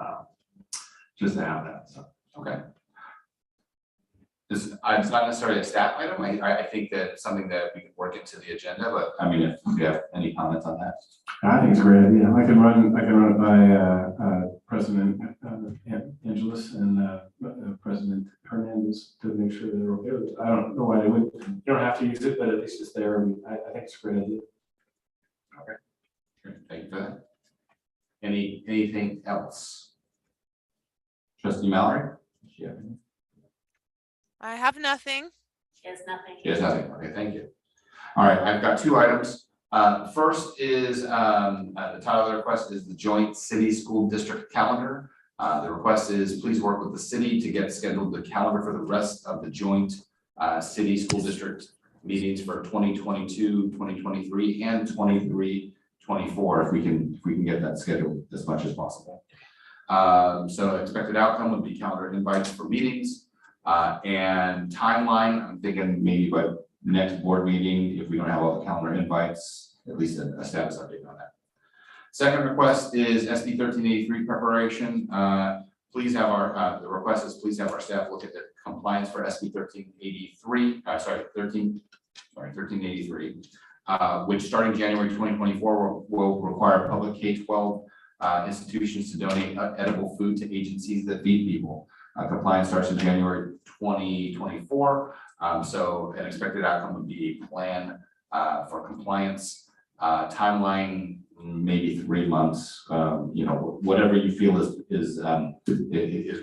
just to have that. So. Okay. It's not necessarily a staff item. I think that it's something that we can work into the agenda, but I mean, if you have any comments on that. I think it's a great idea. I can run it by President Angeles and President Hernandez to make sure they're okay with it. I don't know why they would. You don't have to use it, but at least it's there. And I think it's a great idea. Okay. Great. Thank you for that. Anything else? Trustee Mallory? Yeah. I have nothing. She has nothing. She has nothing. Okay, thank you. All right, I've got 2 items. First is the title of the request is the joint city school district calendar. The request is please work with the city to get scheduled the calendar for the rest of the joint city school district meetings for 2022, 2023, and 23-24 if we can get that scheduled as much as possible. So expected outcome would be calendar invites for meetings and timeline. I'm thinking maybe by next board meeting, if we don't have all the calendar invites, at least a status update on that. Second request is SB 1383 preparation. Please have our the request is please have our staff look at the compliance for SB 1383, which starting January 2024 will require public K-12 institutions to donate edible food to agencies that feed people. Compliance starts in January 2024. So an expected outcome would be a plan for compliance. Timeline, maybe 3 months, whatever you feel is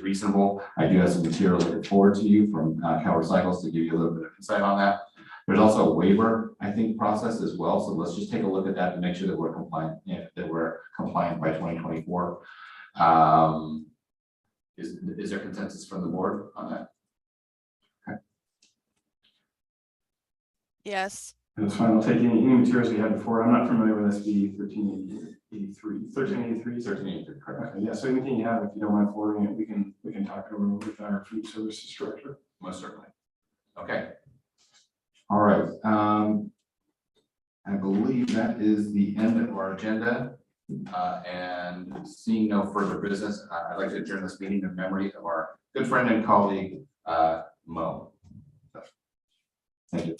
reasonable. I do have some material looking forward to you from Cal Recycles to give you a little bit of insight on that. There's also a waiver, I think, process as well, so let's just take a look at that to make sure that we're compliant, that we're compliant by 2024. Is there consensus from the board on that? Yes. That's fine, I'll take any materials we had before. I'm not familiar with SB 1383, correct? Yeah, so anything you have, if you don't mind forwarding it, we can talk it over with our food services director. Most certainly. Okay. All right, I believe that is the end of our agenda. And seeing no further business, I'd like to adjourn this meeting in memory of our good friend and colleague, Mo. Thank you.